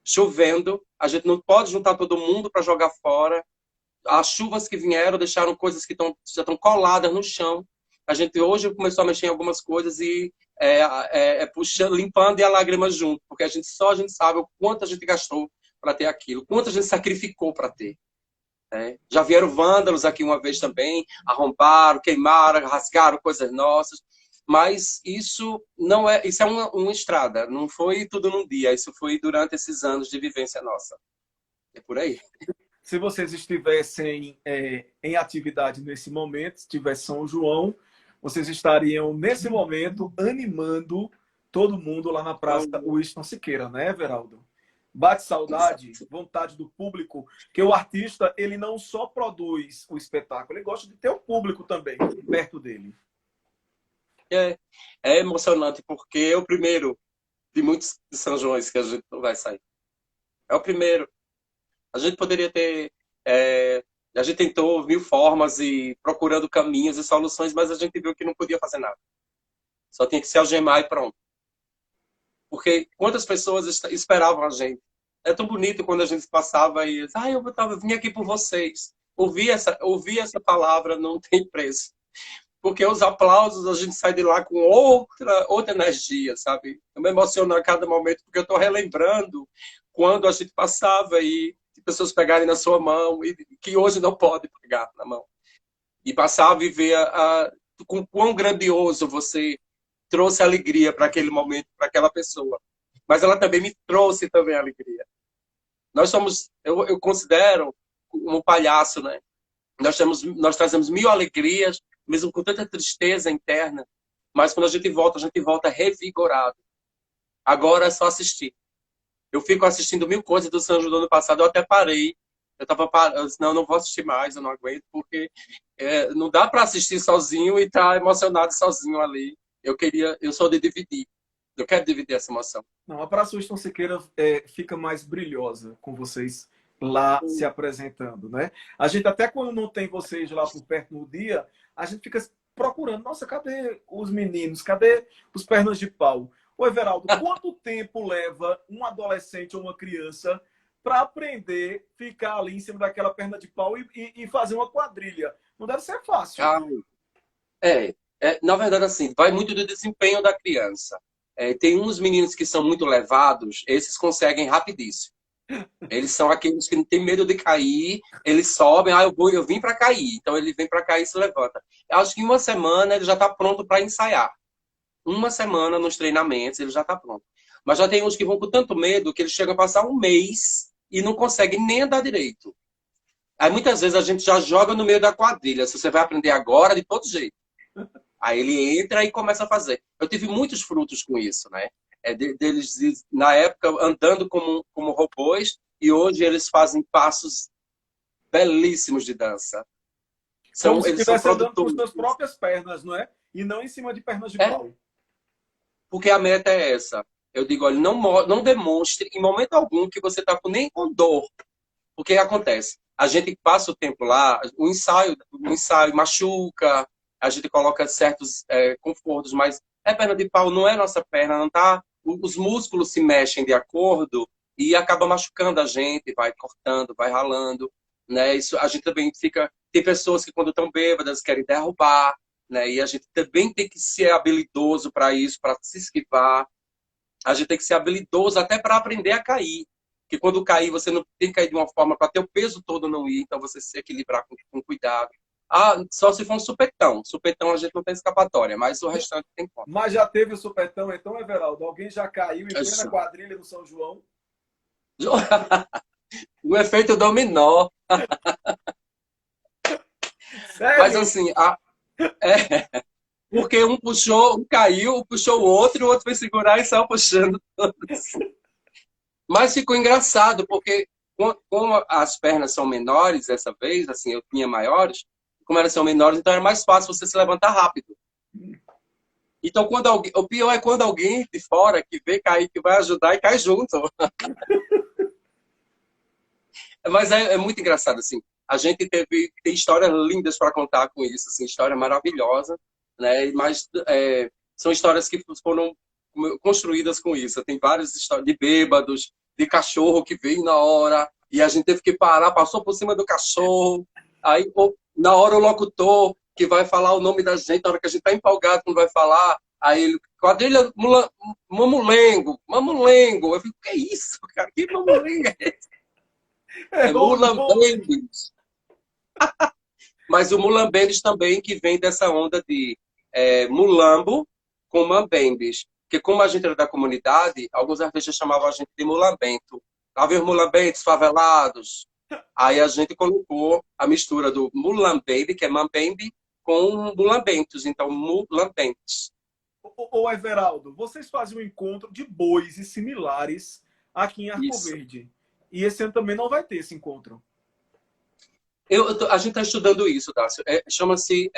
Speaker 2: Chovendo, a gente não pode juntar todo mundo para jogar fora. As chuvas que vieram deixaram coisas que já estão coladas no chão. A gente hoje começou a mexer em algumas coisas e puxando, limpando e a lágrima junto. Porque a gente sabe o quanto a gente gastou para ter aquilo, quanto a gente sacrificou para ter. Já vieram vândalos aqui uma vez também, arrombaram, queimaram, rasgaram coisas nossas, mas isso não é, isso é uma estrada, não foi tudo num dia, isso foi durante esses anos de vivência nossa. É por aí.
Speaker 1: Se vocês estivessem em atividade nesse momento, se tivesse São João, vocês estariam nesse momento animando todo mundo lá na Praça Winston Siqueira, né, Veraldo? Bate saudade, vontade do público, que o artista, ele não só produz o espetáculo, ele gosta de ter o público também perto dele.
Speaker 2: É emocionante, porque é o primeiro de muitos de São Joões que a gente não vai sair. É o primeiro. A gente poderia ter... a gente tentou mil formas e procurando caminhos e soluções, mas a gente viu que não podia fazer nada. Só tinha que se algemar e pronto. Porque quantas pessoas esperavam a gente? É tão bonito quando a gente passava e eu vim aqui por vocês. Ouvir essa palavra não tem preço. Porque os aplausos, a gente sai de lá com outra energia, sabe? Eu me emociono a cada momento, porque eu estou relembrando quando a gente passava e pessoas pegarem na sua mão, e que hoje não pode pegar na mão. E passar a viver com quão grandioso você trouxe alegria para aquele momento, para aquela pessoa. Mas ela também me trouxe também alegria. Nós somos, eu considero um palhaço, né? Nós trazemos mil alegrias, mesmo com tanta tristeza interna. Mas quando a gente volta revigorado. Agora é só assistir. Eu fico assistindo mil coisas do São João do ano passado, eu até parei. Eu tava parando, não, não vou assistir mais, eu não aguento, porque não dá para assistir sozinho e estar emocionado sozinho ali. Eu sou de dividir. Eu quero dividir essa emoção.
Speaker 1: Não, a Praça Winston Siqueira fica mais brilhosa com vocês lá se apresentando, né? A gente até quando não tem vocês lá por perto no dia, a gente fica procurando, nossa, cadê os meninos? Cadê os pernas de pau? Ô, Everaldo, quanto tempo leva um adolescente ou uma criança para aprender a ficar ali em cima daquela perna de pau e fazer uma quadrilha? Não deve ser fácil.
Speaker 2: Na verdade, assim, vai muito do desempenho da criança. Tem uns meninos que são muito levados, esses conseguem rapidíssimo. Eles são aqueles que não têm medo de cair, eles sobem, eu vim para cair. Então ele vem para cair e se levanta. Eu acho que em uma semana ele já está pronto para ensaiar. Uma semana nos treinamentos ele já está pronto. Mas já tem uns que vão com tanto medo que eles chegam a passar um mês e não conseguem nem andar direito. Aí muitas vezes a gente já joga no meio da quadrilha. Se você vai aprender agora, de todo jeito. Aí ele entra e começa a fazer. Eu tive muitos frutos com isso, né? Deles, na época, andando como robôs, e hoje eles fazem passos belíssimos de dança.
Speaker 1: Como se estivesse andando com as suas próprias pernas, não é? E não em cima de pernas de pau.
Speaker 2: Porque a meta é essa. Eu digo, olha, não demonstre em momento algum que você está nem com dor. O que acontece? A gente passa o tempo lá, o ensaio machuca, a gente coloca certos confortos, mas perna de pau não é nossa perna, não tá. Os músculos se mexem de acordo e acaba machucando a gente, vai cortando, vai ralando, né? Isso a gente também fica. Tem pessoas que quando estão bêbadas querem derrubar, né? E a gente também tem que ser habilidoso para isso, para se esquivar. A gente tem que ser habilidoso até para aprender a cair. Porque quando cair, você não tem que cair de uma forma para ter o peso todo não ir, então você se equilibrar com cuidado. Só se for um supetão. Supetão a gente não tem escapatória, mas o restante tem como.
Speaker 1: Mas já teve o supetão, então, Everaldo? Alguém já caiu em plena quadrilha no São João?
Speaker 2: O efeito dominó.
Speaker 1: Sério?
Speaker 2: Mas assim, porque um puxou, um caiu, puxou o outro foi segurar e saiu puxando todos. Mas ficou engraçado, porque como as pernas são menores dessa vez, assim, eu tinha maiores, como elas são menores, então era mais fácil você se levantar rápido. Então, o pior é quando alguém de fora que vê cair, que vai ajudar e cai junto. Mas é muito engraçado, assim. A gente tem histórias lindas para contar com isso, assim, história maravilhosa, né? Mas são histórias que foram construídas com isso. Tem várias histórias de bêbados, de cachorro que veio na hora e a gente teve que parar, passou por cima do cachorro. Aí, na hora, o locutor que vai falar o nome da gente, na hora que a gente tá empolgado quando vai falar, aí ele, quadrilha Mamulengo. Eu fico, que é isso, cara? Que Mamulengo é esse? Mulambembes. Mas o Mulambembes também, que vem dessa onda de mulambo com mambembes. Porque como a gente era da comunidade, alguns artistas chamavam a gente de mulambento. Lá vem os mulambentos favelados. Aí a gente colocou a mistura do mulambembe, que é mambembe, com mulambentos. Então, mulambentes.
Speaker 1: Ô, Everaldo, vocês fazem um encontro de bois e similares aqui em Arco Verde. E esse ano também não vai ter esse encontro.
Speaker 2: A gente está estudando isso, Dácio. Chama-se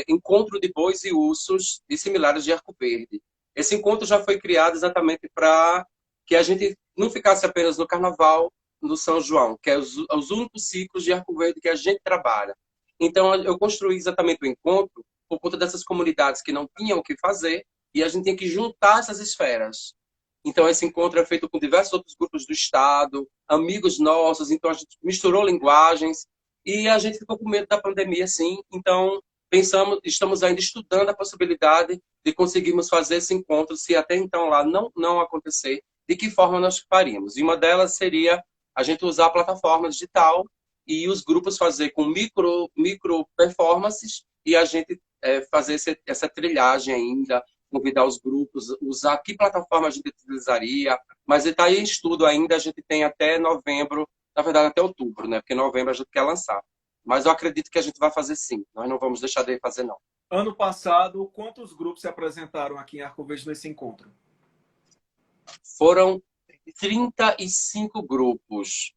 Speaker 2: Encontro de Bois e Ursos e Similares de Arco Verde. Esse encontro já foi criado exatamente para que a gente não ficasse apenas no Carnaval, no São João, que é os únicos ciclos de Arco Verde que a gente trabalha. Então, eu construí exatamente o encontro por conta dessas comunidades que não tinham o que fazer e a gente tem que juntar essas esferas. Então, esse encontro é feito com diversos outros grupos do Estado, amigos nossos, então a gente misturou linguagens e a gente ficou com medo da pandemia, sim. Então, estamos ainda estudando a possibilidade de conseguirmos fazer esse encontro, se até então lá não acontecer, de que forma nós faríamos. E uma delas seria a gente usar a plataforma digital e os grupos fazer com micro performances e a gente fazer essa trilhagem ainda, convidar os grupos, usar que plataforma a gente utilizaria, mas está aí em estudo ainda, a gente tem até novembro, na verdade até outubro, né? Porque novembro a gente quer lançar. Mas eu acredito que a gente vai fazer sim, nós não vamos deixar de fazer não.
Speaker 1: Ano passado, quantos grupos se apresentaram aqui em Arco Verde nesse encontro?
Speaker 2: Foram 35 grupos,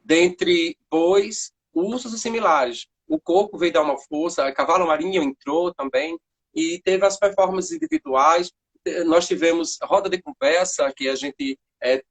Speaker 2: dentre bois, ursos e similares. O coco veio dar uma força, cavalo marinho entrou também, e teve as performances individuais. Nós tivemos roda de conversa, que a gente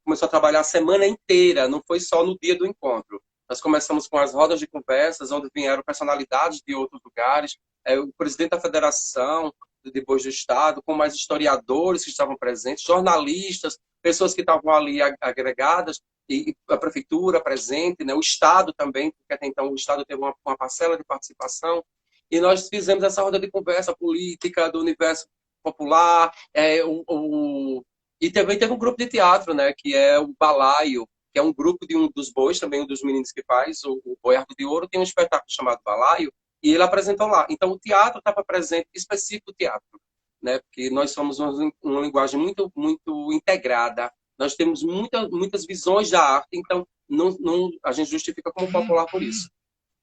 Speaker 2: começou a trabalhar a semana inteira, não foi só no dia do encontro. Nós começamos com as rodas de conversas, onde vieram personalidades de outros lugares, o presidente da federação, depois do Estado, com mais historiadores que estavam presentes, jornalistas, pessoas que estavam ali agregadas, e a prefeitura presente, né? O Estado também, porque até então o Estado teve uma parcela de participação, e nós fizemos essa roda de conversa política do universo popular, e também teve um grupo de teatro, né? Que é o Balaio, que é um grupo de um dos bois, também um dos meninos que faz, o Boi Arco de Ouro, tem um espetáculo chamado Balaio, e ele apresentou lá. Então o teatro estava presente, específico teatro, né? Porque nós somos uma linguagem muito integrada, nós temos muitas visões da arte, então a gente justifica como popular por isso.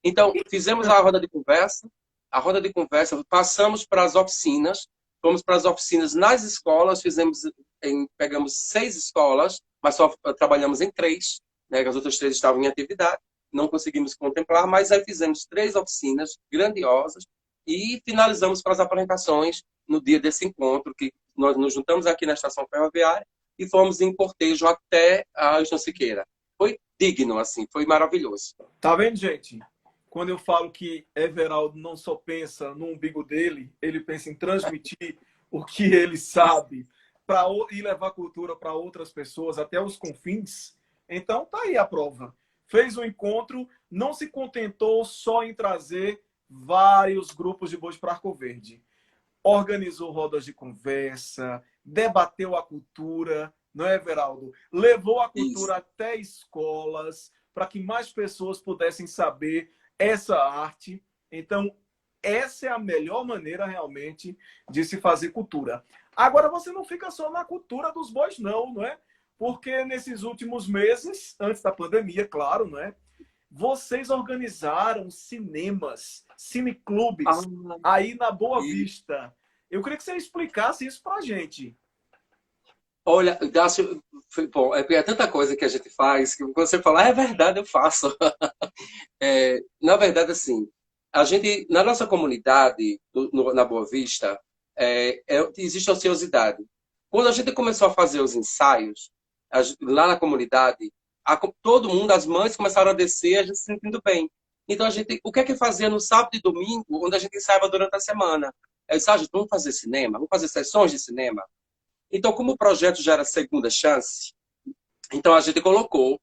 Speaker 2: Então, fizemos a roda de conversa, passamos para as oficinas, fomos para as oficinas nas escolas, pegamos 6 escolas, mas só trabalhamos em 3, né, que as outras 3 estavam em atividade, não conseguimos contemplar, mas aí fizemos 3 oficinas grandiosas e finalizamos para as apresentações no dia desse encontro, que nós nos juntamos aqui na estação ferroviária, e fomos em cortejo até a João Siqueira. Foi digno, assim, foi maravilhoso.
Speaker 1: Tá vendo, gente? Quando eu falo que Everaldo não só pensa no umbigo dele, ele pensa em transmitir o que ele sabe e levar cultura para outras pessoas, até os confins. Então, tá aí a prova. Fez um encontro, não se contentou só em trazer vários grupos de bois para Arco Verde. Organizou rodas de conversa, debateu a cultura, não é, Everaldo? Levou a cultura até escolas, para que mais pessoas pudessem saber essa arte. Então, essa é a melhor maneira, realmente, de se fazer cultura. Agora, você não fica só na cultura dos bois, não é? Porque nesses últimos meses, antes da pandemia, claro, não é? Vocês organizaram cinemas, cineclubes, aí na Boa Vista. Eu queria que você explicasse isso pra gente.
Speaker 2: Olha, Dácio, bom, é tanta coisa que a gente faz que quando você fala, é verdade, eu faço. Na verdade, assim, a gente, na nossa comunidade, na Boa Vista, existe ociosidade. Quando a gente começou a fazer os ensaios, lá na comunidade, todo mundo, as mães começaram a descer, a gente se sentindo bem. Então, o que é que fazia no sábado e domingo, onde a gente ensaiava durante a semana? Eu disse, gente, vamos fazer cinema? Vamos fazer sessões de cinema? Então, como o projeto já era segunda chance, então a gente colocou,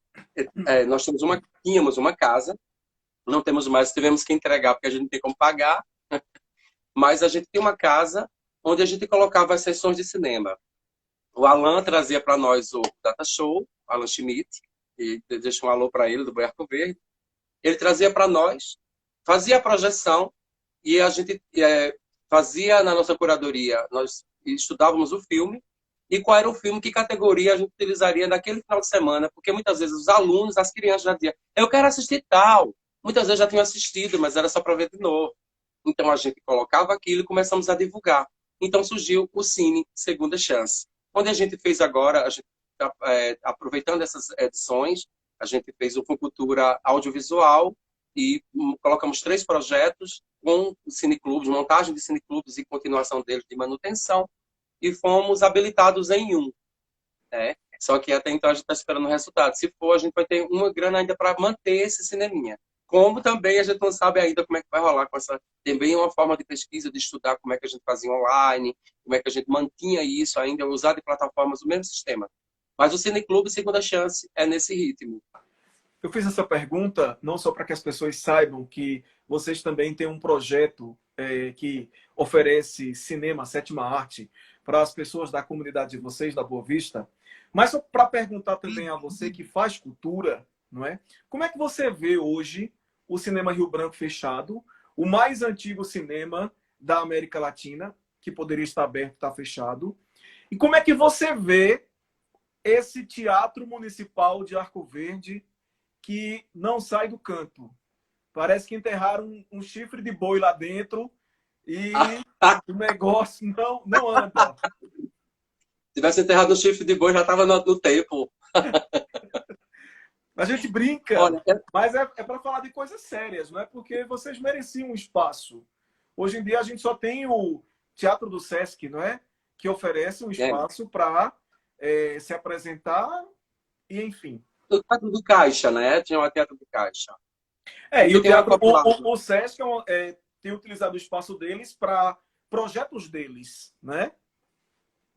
Speaker 2: nós tínhamos uma casa, não temos mais, tivemos que entregar porque a gente não tem como pagar, mas a gente tem uma casa onde a gente colocava as sessões de cinema. O Alan trazia para nós o Data Show, Alan Schmidt, e deixa um alô para ele, do Boi Arco Verde. Ele trazia para nós, fazia a projeção, e a gente fazia na nossa curadoria, nós estudávamos o filme, e qual era o filme, que categoria a gente utilizaria naquele final de semana, porque muitas vezes os alunos, as crianças já diziam, eu quero assistir tal. Muitas vezes já tinham assistido, mas era só para ver de novo. Então a gente colocava aquilo e começamos a divulgar. Então surgiu o Cine Segunda Chance, onde a gente fez agora, aproveitando essas edições, a gente fez o Funcultura Audiovisual e colocamos 3 projetos com cineclubes, montagem de cineclubes e continuação deles de manutenção, e fomos habilitados em um. Né? Só que até então a gente está esperando o resultado. Se for, a gente vai ter uma grana ainda para manter esse cineminha. Como também a gente não sabe ainda como é que vai rolar com essa... Também uma forma de pesquisa, de estudar como é que a gente fazia online, como é que a gente mantinha isso ainda, usar de plataformas, o mesmo sistema. Mas o Cineclube Segunda Chance é nesse ritmo.
Speaker 1: Eu fiz essa pergunta não só para que as pessoas saibam que vocês também têm um projeto que oferece cinema, sétima arte, para as pessoas da comunidade de vocês, da Boa Vista, mas para perguntar também a você que faz cultura, não é? Como é que você vê hoje o Cinema Rio Branco fechado, o mais antigo cinema da América Latina, que poderia estar aberto, está fechado. E como é que você vê esse Teatro Municipal de Arco Verde que não sai do canto? Parece que enterraram um chifre de boi lá dentro e o negócio não anda.
Speaker 2: Se tivesse enterrado no chifre de boi, já estava no tempo.
Speaker 1: A gente brinca,
Speaker 2: Olha,
Speaker 1: mas é para falar de coisas sérias, não é? Porque vocês mereciam um espaço. Hoje em dia a gente só tem o Teatro do Sesc, não é? Que oferece um
Speaker 2: é,
Speaker 1: espaço para se apresentar e enfim.
Speaker 2: o Teatro do Caixa, né? Tinha o Teatro do Caixa.
Speaker 1: E
Speaker 2: Porque
Speaker 1: o
Speaker 2: tem uma
Speaker 1: teatro,
Speaker 2: popular.
Speaker 1: o Sesc tem utilizado o espaço deles para projetos deles, né?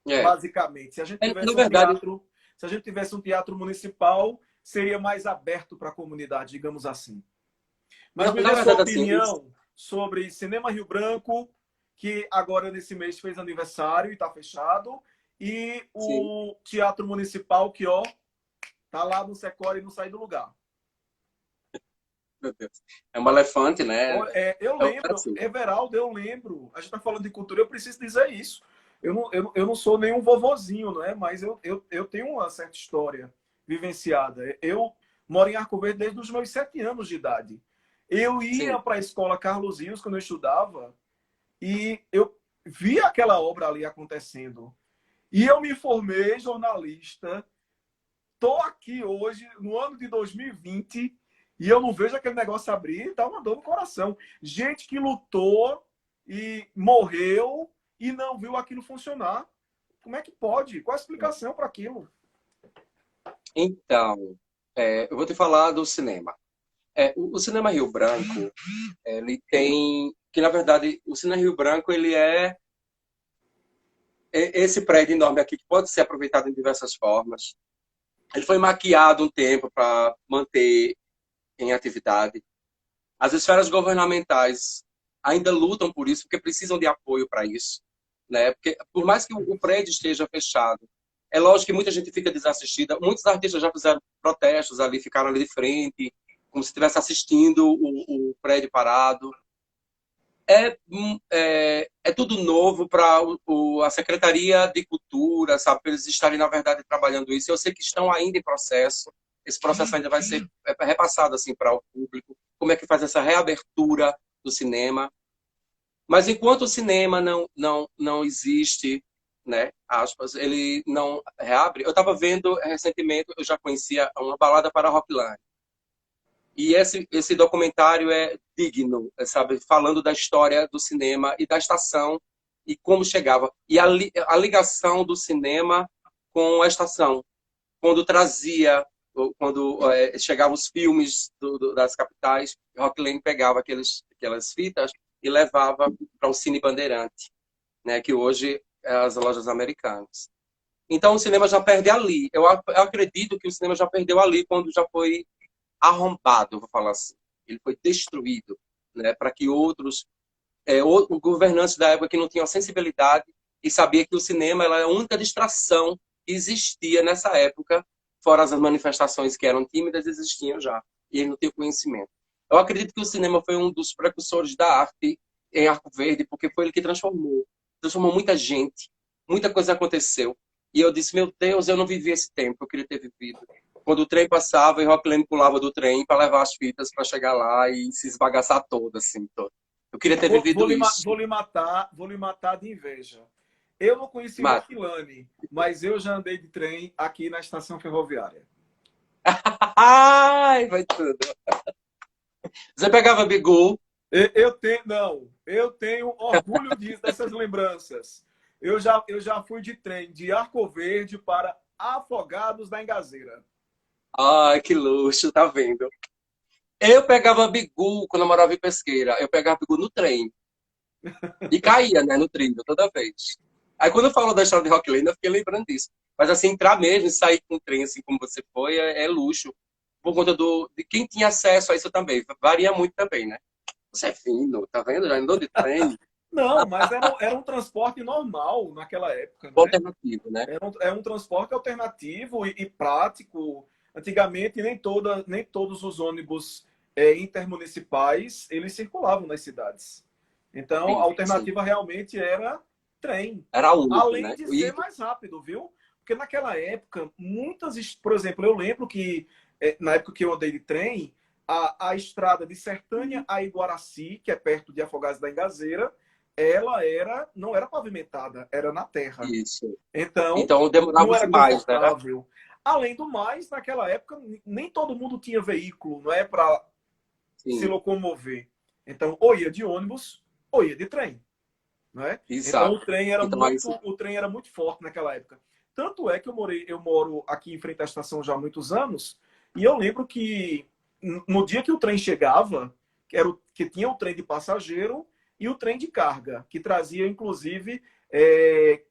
Speaker 2: É.
Speaker 1: Basicamente,
Speaker 2: Na verdade,
Speaker 1: se a gente tivesse um teatro municipal, seria mais aberto para a comunidade, digamos assim. Mas me
Speaker 2: na
Speaker 1: dê sua
Speaker 2: verdade, assim,
Speaker 1: opinião sobre Cinema Rio Branco, que agora nesse mês fez aniversário e está fechado, e
Speaker 2: sim,
Speaker 1: o Teatro Municipal, que ó, tá lá no Secor e não sai do lugar.
Speaker 2: meu Deus. É um elefante, né?
Speaker 1: Eu
Speaker 2: É
Speaker 1: lembro,
Speaker 2: assim.
Speaker 1: Everaldo, eu lembro. A gente está falando de cultura, eu preciso dizer isso. Eu não sou nenhum vovozinho, não é? Mas eu tenho uma certa história vivenciada. Eu moro em Arco Verde desde os meus 7 anos de idade. Eu ia
Speaker 2: Sim.
Speaker 1: para a escola Carlos Rios quando eu estudava e eu vi aquela obra ali acontecendo. E eu me formei jornalista. Estou aqui hoje, no ano de 2020, e eu não vejo aquele negócio abrir e dá uma dor no coração. Gente que lutou e morreu e não viu aquilo funcionar. Como é que pode? Qual a explicação para aquilo?
Speaker 2: Então, eu vou te falar do cinema. O Cinema Rio Branco, ele tem... Que, na verdade, o Cinema Rio Branco, ele é esse prédio enorme aqui que pode ser aproveitado em diversas formas. Ele foi maquiado um tempo para manter em atividade. As esferas governamentais ainda lutam por isso, porque precisam de apoio para isso, né? Porque por mais que o prédio esteja fechado, é lógico que muita gente fica desassistida. Muitos artistas já fizeram protestos ali, ficaram ali de frente, como se estivesse assistindo o prédio parado. É tudo novo para a Secretaria de Cultura, sabe? Para eles estarem, na verdade, trabalhando isso. Eu sei que estão ainda em processo. Esse processo ainda vai ser repassado assim para o público. Como é que faz essa reabertura do cinema? Mas enquanto o cinema não existe, né? Aspas, ele não reabre. Eu estava vendo recentemente, eu já conhecia uma balada para Rockland. E esse documentário é digno, sabe? Falando da história do cinema e da estação e como chegava. E a ligação do cinema com a estação. Quando trazia, quando chegavam os filmes das capitais, Rock Lane pegava aquelas fitas e levava para o Cine Bandeirante, né? Que hoje é as lojas americanas. Então o cinema já perde ali. Eu acredito que o cinema já perdeu ali quando já foi arrombado, vou falar assim. Ele foi destruído, né, para que outros governantes da época que não tinham sensibilidade e sabia que o cinema era a única distração que existia nessa época, fora as manifestações que eram tímidas, existiam já, e ele não tinha conhecimento. Eu acredito que o cinema foi um dos precursores da arte em Arco Verde, porque foi ele que transformou muita gente, muita coisa aconteceu. E eu disse, meu Deus, eu não vivi esse tempo, eu queria ter vivido quando o trem passava e Rockland pulava do trem para levar as fitas para chegar lá e se esbagaçar toda, assim. Toda. Eu queria ter vivido isso.
Speaker 1: Vou lhe matar de inveja. Eu não conheci
Speaker 2: Mas,
Speaker 1: Rocklane, mas eu já andei de trem aqui na estação ferroviária.
Speaker 2: ai, vai tudo. Você pegava Bigu,
Speaker 1: Eu tenho orgulho dessas lembranças. Eu já fui de trem de Arco Verde para Afogados da Engazeira.
Speaker 2: ai, que luxo, tá vendo? Eu pegava Bigu quando eu morava em Pesqueira. Eu pegava Bigu no trem. E caía, né, no trilho, toda vez. Aí quando eu falo da história de Rockland, eu fiquei lembrando disso. Mas assim, entrar mesmo e sair com o trem, assim como você foi, é luxo. Por conta de quem tinha acesso a isso também. Varia muito também, né? Você é fino, tá vendo? Já andou de trem.
Speaker 1: Não, mas era um transporte normal naquela época, né?
Speaker 2: Alternativo, né?
Speaker 1: Era um transporte alternativo e prático. Antigamente, nem todos os ônibus intermunicipais eles circulavam nas cidades. Então, a
Speaker 2: Sim, sim.
Speaker 1: alternativa realmente era Trem.
Speaker 2: Era único,
Speaker 1: Além
Speaker 2: né?
Speaker 1: de ser
Speaker 2: E,
Speaker 1: mais rápido, viu? Porque naquela época, por exemplo, eu lembro que na época que eu andei de trem, a estrada de Sertânia a Iguaraci, que é perto de Afogados da Engazeira, não era pavimentada, era na terra.
Speaker 2: isso.
Speaker 1: Então,
Speaker 2: Então
Speaker 1: não
Speaker 2: demorava-se
Speaker 1: era
Speaker 2: mais, né?
Speaker 1: confortável. Além do mais, naquela época, nem todo mundo tinha veículo, não é, para se
Speaker 2: Sim,
Speaker 1: locomover. Então, ou ia de ônibus, ou ia de trem, né? Então,
Speaker 2: exato. Então, aí,
Speaker 1: o trem era muito forte naquela época. Tanto é que eu moro aqui em frente à estação já há muitos anos, e eu lembro que no dia que o trem chegava, que tinha o trem de passageiro e o trem de carga, que trazia inclusive é,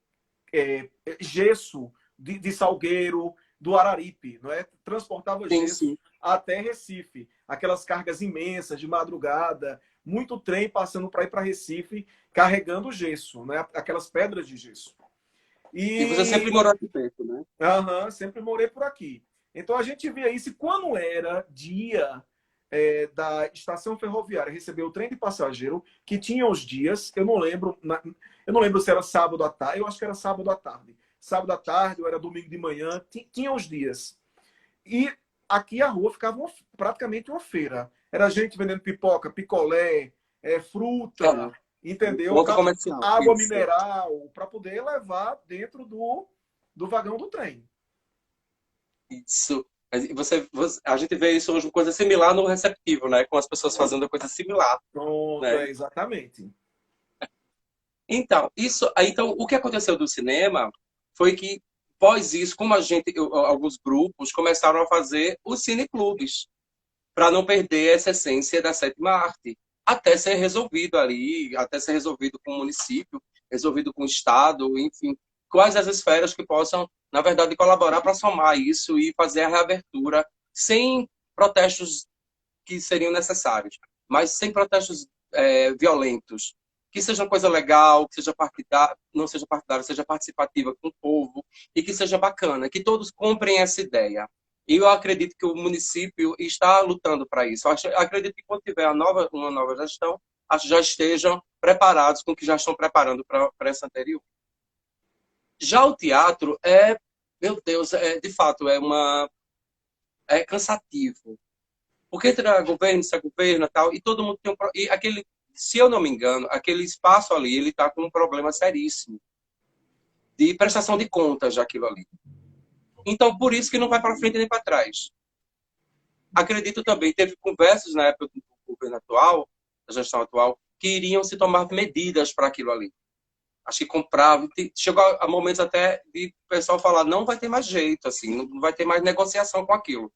Speaker 1: gesso de Salgueiro, do Araripe, não é? Transportava
Speaker 2: sim,
Speaker 1: gesso
Speaker 2: sim.
Speaker 1: até Recife, aquelas cargas imensas de madrugada, muito trem passando para ir para Recife carregando gesso, né? Aquelas pedras de gesso.
Speaker 2: E você sempre
Speaker 1: E
Speaker 2: morou aqui perto, né?
Speaker 1: sempre morei por aqui. Então a gente via isso e quando era dia da estação ferroviária receber o trem de passageiro, que tinha os dias, eu não lembro se era sábado à tarde, eu acho que era sábado à tarde. Sábado à tarde ou era domingo de manhã, tinha os dias. E aqui a rua ficava praticamente uma feira. Era gente vendendo pipoca, picolé,
Speaker 2: É,
Speaker 1: fruta, entendeu?
Speaker 2: ponto comercial,
Speaker 1: Água
Speaker 2: isso.
Speaker 1: mineral, para poder levar dentro do vagão do trem.
Speaker 2: Isso. A gente vê isso hoje, uma coisa similar no receptivo, né? Com as pessoas fazendo coisa similar,
Speaker 1: Pronto,
Speaker 2: né?
Speaker 1: exatamente.
Speaker 2: Então, o que aconteceu do cinema foi que, após isso, como alguns grupos começaram a fazer os cineclubes, para não perder essa essência da sétima arte, até ser resolvido ali, até ser resolvido com o município, resolvido com o Estado, enfim, quais as esferas que possam, na verdade, colaborar para somar isso e fazer a reabertura sem protestos que seriam necessários, mas sem protestos violentos. Que seja uma coisa legal, que seja partidária, não seja partidária, seja participativa com o povo e que seja bacana, que todos comprem essa ideia. E eu acredito que o município está lutando para isso. Acredito que quando tiver uma nova gestão, acho que já estejam preparados com o que já estão preparando para essa anterior. Já o teatro meu Deus, de fato, é cansativo. Porque entra governo, sai governo e tal, e todo mundo tem e aquele, se eu não me engano, aquele espaço ali, ele está com um problema seríssimo de prestação de contas daquilo ali. Então, por isso que não vai para frente nem para trás. Acredito também, teve conversas na época do governo atual, da gestão atual, que iriam se tomar medidas para aquilo ali. Acho que comprava, chegou a momentos até de o pessoal falar, não vai ter mais jeito, assim, não vai ter mais negociação com aquilo.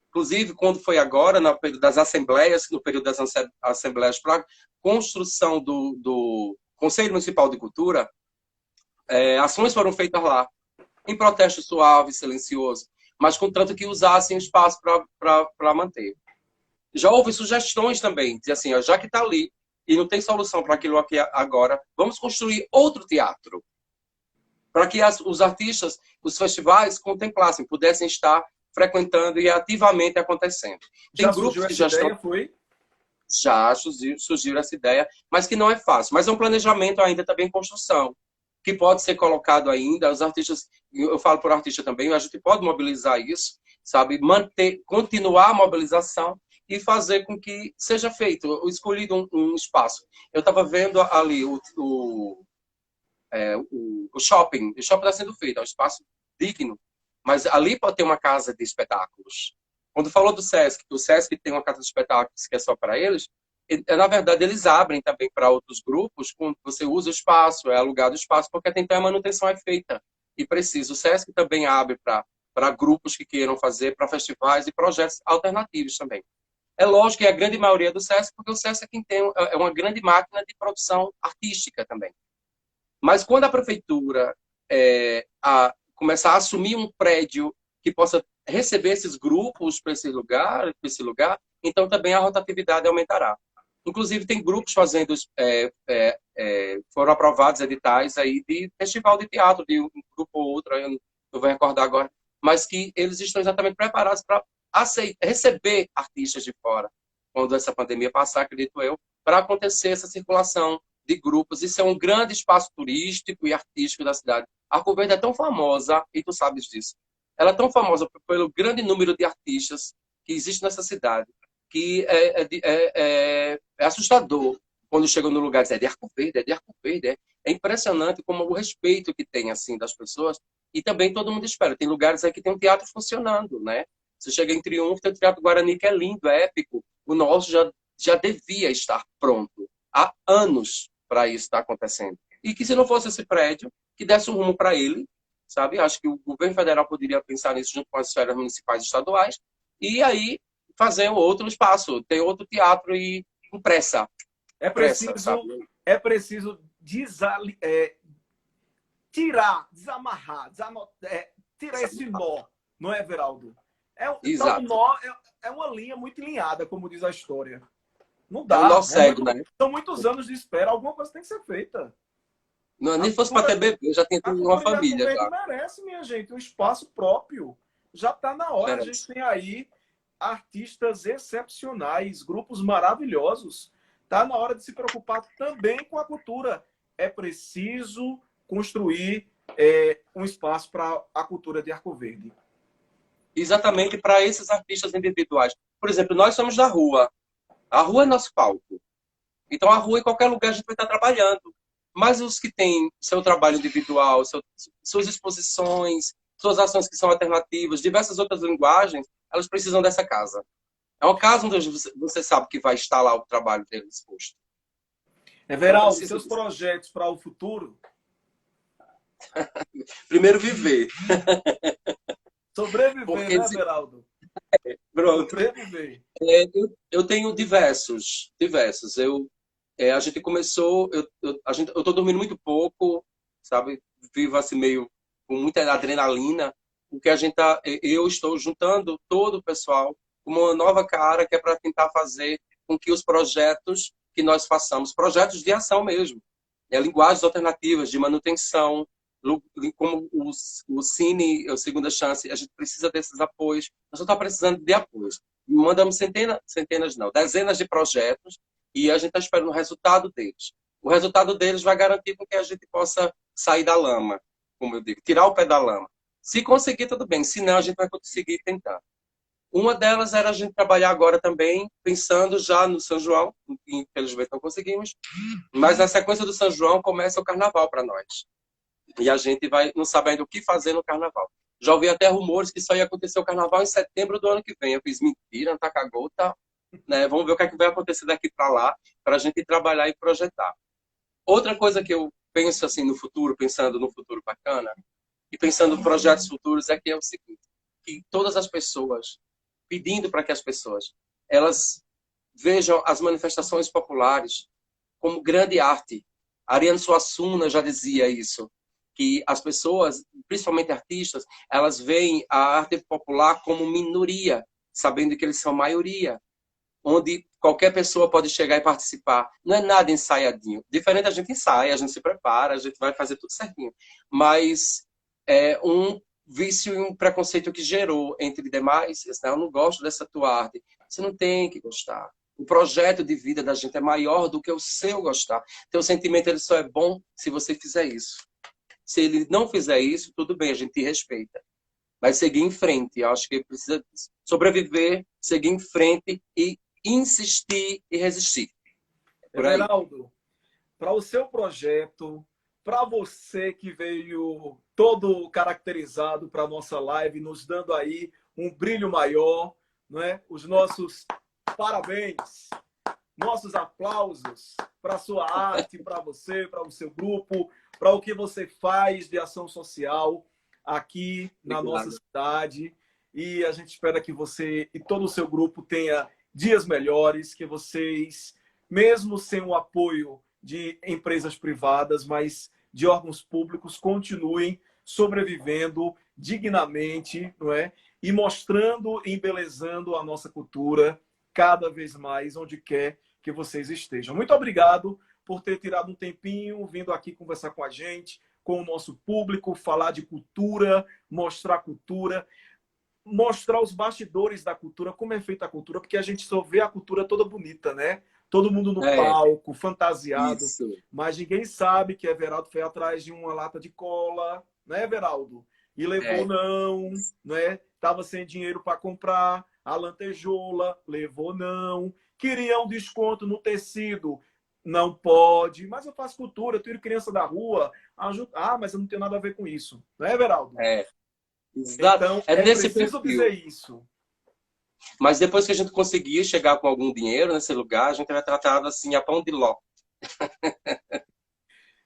Speaker 2: Inclusive, quando foi agora, no período das assembleias, no período das assembleias para construção do Conselho Municipal de Cultura, ações foram feitas lá, em protesto suave, silencioso, mas contanto que usassem o espaço para manter. Já houve sugestões também, de assim, ó, já que está ali e não tem solução para aquilo aqui agora, vamos construir outro teatro, para que os artistas, os festivais contemplassem, pudessem estar frequentando e ativamente acontecendo. Tem
Speaker 1: Já
Speaker 2: grupos
Speaker 1: surgiu
Speaker 2: que
Speaker 1: essa
Speaker 2: já estão
Speaker 1: ideia, foi?
Speaker 2: já surgiu essa ideia, mas que não é fácil. Mas é um planejamento ainda também em construção, que pode ser colocado ainda. Os artistas, eu falo por artista também, a gente pode mobilizar isso, sabe? Manter, continuar a mobilização e fazer com que seja feito, escolhido um espaço. Eu estava vendo ali o shopping está sendo feito, é um espaço digno, mas ali pode ter uma casa de espetáculos. Quando falou do Sesc, que o Sesc tem uma casa de espetáculos que é só para eles, na verdade eles abrem também para outros grupos, quando você usa o espaço, é alugado o espaço, porque até então a manutenção é feita e precisa. O Sesc também abre para grupos que queiram fazer, para festivais e projetos alternativos também. É lógico que é a grande maioria do Sesc, porque o Sesc é quem tem uma grande máquina de produção artística também. Mas quando a prefeitura começar a assumir um prédio que possa receber esses grupos para esse lugar, então também a rotatividade aumentará. Inclusive, tem grupos fazendo, foram aprovados editais aí de festival de teatro, de um grupo ou outro, eu não vou recordar agora, mas que eles estão exatamente preparados para receber artistas de fora, quando essa pandemia passar, acredito eu, para acontecer essa circulação de grupos. Isso é um grande espaço turístico e artístico da cidade. Arco Verde é tão famosa, e tu sabes disso, ela é tão famosa pelo grande número de artistas que existe nessa cidade, que é assustador quando chegam no lugar e dizem, é de Arco Verde, é de Arco Verde. É impressionante como o respeito que tem assim das pessoas, e também todo mundo espera. Tem lugares aí que tem um teatro funcionando, né? Você chega em Triunfo, tem o Teatro Guarani, que é lindo, é épico. O nosso já devia estar pronto há anos para isso estar acontecendo. E que se não fosse esse prédio, que desse um rumo para ele, sabe? Acho que o governo federal poderia pensar nisso junto com as esferas municipais e estaduais, e aí fazer outro espaço, ter outro teatro e com pressa.
Speaker 1: É
Speaker 2: Pressa,
Speaker 1: preciso,
Speaker 2: sabe?
Speaker 1: é preciso tirar, desamarrar, tirar esse nó, não é, Everaldo? Tá um
Speaker 2: Exato.
Speaker 1: nó, é uma linha muito linhada, como diz a história. Não
Speaker 2: É um nó
Speaker 1: dá.
Speaker 2: cego, né?
Speaker 1: São muitos anos de espera. Alguma coisa tem que ser feita.
Speaker 2: Não,
Speaker 1: A
Speaker 2: nem fosse para ter
Speaker 1: cultura,
Speaker 2: bebê, já tem
Speaker 1: a
Speaker 2: uma
Speaker 1: cultura de Arco
Speaker 2: família
Speaker 1: Verde
Speaker 2: já.
Speaker 1: merece, minha gente, um espaço próprio. Já está na hora. A gente
Speaker 2: Merece.
Speaker 1: tem aí artistas excepcionais, grupos maravilhosos. Está na hora de se preocupar também com a cultura. É preciso construir um espaço para a cultura de Arco Verde.
Speaker 2: Exatamente para esses artistas individuais. Por exemplo, nós somos da rua. A rua é nosso palco. Então, a rua, em qualquer lugar, a gente vai estar trabalhando. Mas os que têm seu trabalho individual, suas exposições, suas ações que são alternativas, diversas outras linguagens, elas precisam dessa casa. É uma casa onde você sabe que vai estar lá o trabalho deles exposto. Então,
Speaker 1: Everaldo,
Speaker 2: precisa
Speaker 1: seus
Speaker 2: disso.
Speaker 1: projetos para o futuro?
Speaker 2: Primeiro, viver.
Speaker 1: Sobreviver,
Speaker 2: Porque,
Speaker 1: né, Everaldo?
Speaker 2: pronto,
Speaker 1: Sobreviver.
Speaker 2: eu tenho diversos. A gente começou, eu tô dormindo muito pouco, sabe? Vivo assim meio com muita adrenalina, porque eu estou juntando todo o pessoal com uma nova cara que é para tentar fazer com que os projetos que nós façamos, projetos de ação mesmo, linguagens alternativas de manutenção, como o Cine, o Segunda Chance, a gente precisa desses apoios. Nós só estamos precisando de apoios. Mandamos centenas não, dezenas de projetos e a gente está esperando o resultado deles. O resultado deles vai garantir com que a gente possa sair da lama, como eu digo, tirar o pé da lama. Se conseguir, tudo bem. Se não, a gente vai conseguir tentar. Uma delas era a gente trabalhar agora também, pensando já no São João, que infelizmente não conseguimos, mas na sequência do São João começa o Carnaval para nós. E a gente não sabe ainda o que fazer no Carnaval. Já ouvi até rumores que só ia acontecer o Carnaval em setembro do ano que vem. Eu fiz mentira, não tá cagou, tá? Né? Vamos ver o que é que vai acontecer daqui para lá, para a gente trabalhar e projetar. Outra coisa que eu penso assim no futuro, pensando no futuro bacana, e pensando em projetos futuros, é que é o seguinte, que todas as pessoas, pedindo para que as pessoas, elas vejam as manifestações populares como grande arte. Ariano Suassuna já dizia isso, que as pessoas, principalmente artistas, elas veem a arte popular como minoria, sabendo que eles são maioria, onde qualquer pessoa pode chegar e participar. Não é nada ensaiadinho. Diferente, a gente ensaia, a gente se prepara, a gente vai fazer tudo certinho. Mas é um vício e um preconceito que gerou entre demais. Eu não gosto dessa tua arte. Você não tem que gostar. O projeto de vida da gente é maior do que o seu gostar. Teu sentimento ele só é bom se você fizer isso. Se ele não fizer isso, tudo bem, a gente respeita. Mas seguir em frente. Eu acho que precisa sobreviver, seguir em frente e insistir e resistir. Por aí.
Speaker 1: Everaldo, para o seu projeto, para você que veio todo caracterizado para a nossa live, nos dando aí um brilho maior, não é? Os nossos parabéns, nossos aplausos para a sua arte, para você, para o seu grupo, para o que você faz de ação social aqui na nossa cidade. E a gente espera que você e todo o seu grupo tenha dias melhores, que vocês, mesmo sem o apoio de empresas privadas, mas de órgãos públicos, continuem sobrevivendo dignamente, não é? E mostrando e embelezando a nossa cultura cada vez mais, onde quer que vocês estejam. Muito obrigado por ter tirado um tempinho, vindo aqui conversar com a gente, com o nosso público, falar de cultura, mostrar os bastidores da cultura, como é feita a cultura, porque a gente só vê a cultura toda bonita, né? todo mundo no
Speaker 2: É,
Speaker 1: palco, fantasiado,
Speaker 2: isso.
Speaker 1: mas ninguém sabe que Everaldo foi atrás de uma lata de cola, né, Everaldo? E levou
Speaker 2: É,
Speaker 1: não, né? Tava sem dinheiro para comprar a lantejoula, levou não. Queria um desconto no tecido, não pode. Mas eu faço cultura, eu tiro criança da rua, ajudo. Ah, mas eu não tenho nada a ver com isso, né, Everaldo?
Speaker 2: é, exato.
Speaker 1: Então,
Speaker 2: É
Speaker 1: é
Speaker 2: nesse
Speaker 1: preciso
Speaker 2: perfil.
Speaker 1: dizer isso.
Speaker 2: Mas depois que a gente conseguir chegar com algum dinheiro nesse lugar, a gente vai tratado assim a pão de ló.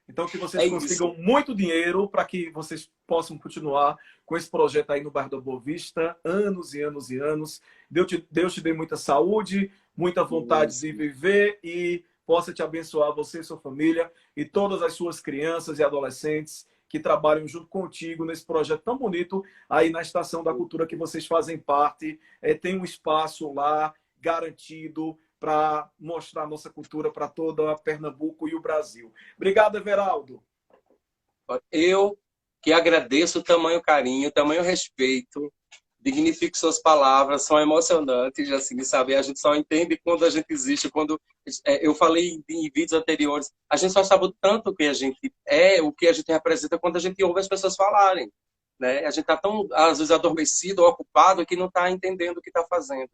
Speaker 1: Então, que vocês
Speaker 2: É isso.
Speaker 1: consigam muito dinheiro para que vocês possam continuar com esse projeto aí no bairro da Boa Vista, anos e anos e anos. Deus te dê muita saúde, muita vontade de
Speaker 2: Isso.
Speaker 1: viver e possa te abençoar, você e sua família, e todas as suas crianças e adolescentes que trabalham junto contigo nesse projeto tão bonito aí na Estação da Cultura que vocês fazem parte. Tem um espaço lá garantido para mostrar a nossa cultura para toda Pernambuco e o Brasil. Obrigado, Everaldo.
Speaker 2: Eu que agradeço o tamanho carinho, o tamanho respeito, dignifico suas palavras, são emocionantes, assim, de saber. A gente só entende quando a gente existe, quando eu falei em vídeos anteriores, a gente só sabe o tanto que a gente é, o que a gente representa quando a gente ouve as pessoas falarem, né? A gente está tão, às vezes, adormecido ou ocupado que não está entendendo o que está fazendo.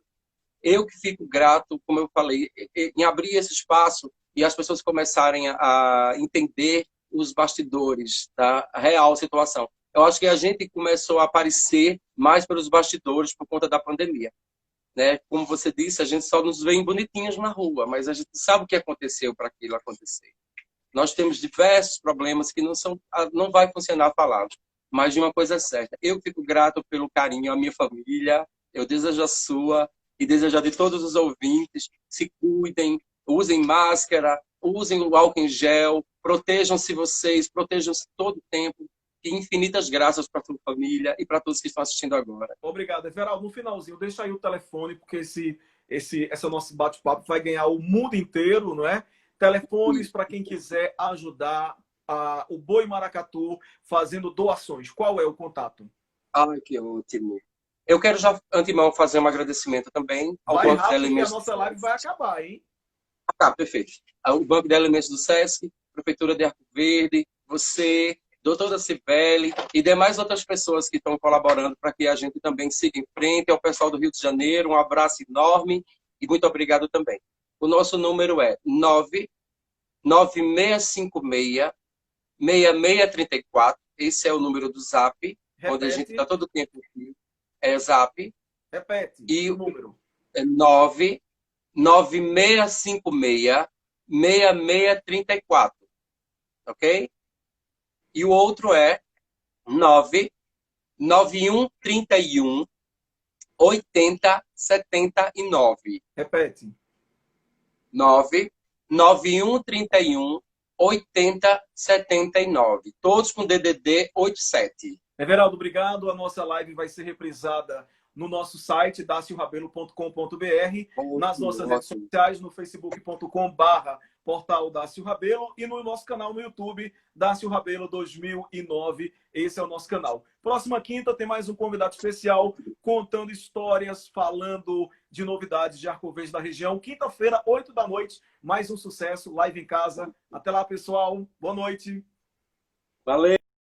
Speaker 2: Eu que fico grato, como eu falei, em abrir esse espaço e as pessoas começarem a entender os bastidores da real situação. Eu acho que a gente começou a aparecer mais pelos bastidores por conta da pandemia, né? Como você disse, a gente só nos vê em bonitinhas na rua, mas a gente sabe o que aconteceu para aquilo acontecer. Nós temos diversos problemas que não vai funcionar falado, mas de uma coisa é certa. Eu fico grato pelo carinho à minha família, eu desejo a sua e desejo a de todos os ouvintes. Se cuidem, usem máscara, usem o álcool em gel, protejam-se vocês, protejam-se todo o tempo. E infinitas graças para a sua família e para todos que estão assistindo agora.
Speaker 1: Obrigado, Everaldo. No finalzinho, deixa aí o telefone, porque esse nosso bate-papo vai ganhar o mundo inteiro, não é? Telefones para quem quiser ajudar o Boi Maracatu fazendo doações. Qual é o contato?
Speaker 2: Ai, que ótimo. Eu quero já, antemão, fazer um agradecimento também ao
Speaker 1: Vai
Speaker 2: Banco de
Speaker 1: rápido que a
Speaker 2: Alimentos do
Speaker 1: nossa live vai
Speaker 2: SESC.
Speaker 1: acabar, hein?
Speaker 2: Tá, perfeito. O Banco de Alimentos do SESC, Prefeitura de Arco Verde, você, doutora Cibele e demais outras pessoas que estão colaborando para que a gente também siga em frente. Ao pessoal do Rio de Janeiro, um abraço enorme e muito obrigado também. O nosso número é 99656-6634. Esse é o número do Zap, onde a gente está
Speaker 1: Repete,
Speaker 2: todo o tempo aqui. É Zap.
Speaker 1: repete
Speaker 2: E
Speaker 1: o número.
Speaker 2: é 99656-6634. Ok? E o outro é 99131 8079.
Speaker 1: Repete.
Speaker 2: 99131 8079. Todos com DDD 87.
Speaker 1: Everaldo, obrigado. A nossa live vai ser reprisada no nosso site, daciorabelo.com.br, nas
Speaker 2: Ótimo,
Speaker 1: nossas redes
Speaker 2: ótimo.
Speaker 1: sociais, no facebook.com/, portal Dácio Rabelo, e no nosso canal no YouTube, Dácio Rabelo 2009. Esse é o nosso canal. Próxima quinta tem mais um convidado especial, contando histórias, falando de novidades de Arco Verde da região. Quinta-feira, 8 da noite, mais um sucesso, live em casa. Até lá, pessoal. Boa noite.
Speaker 2: Valeu.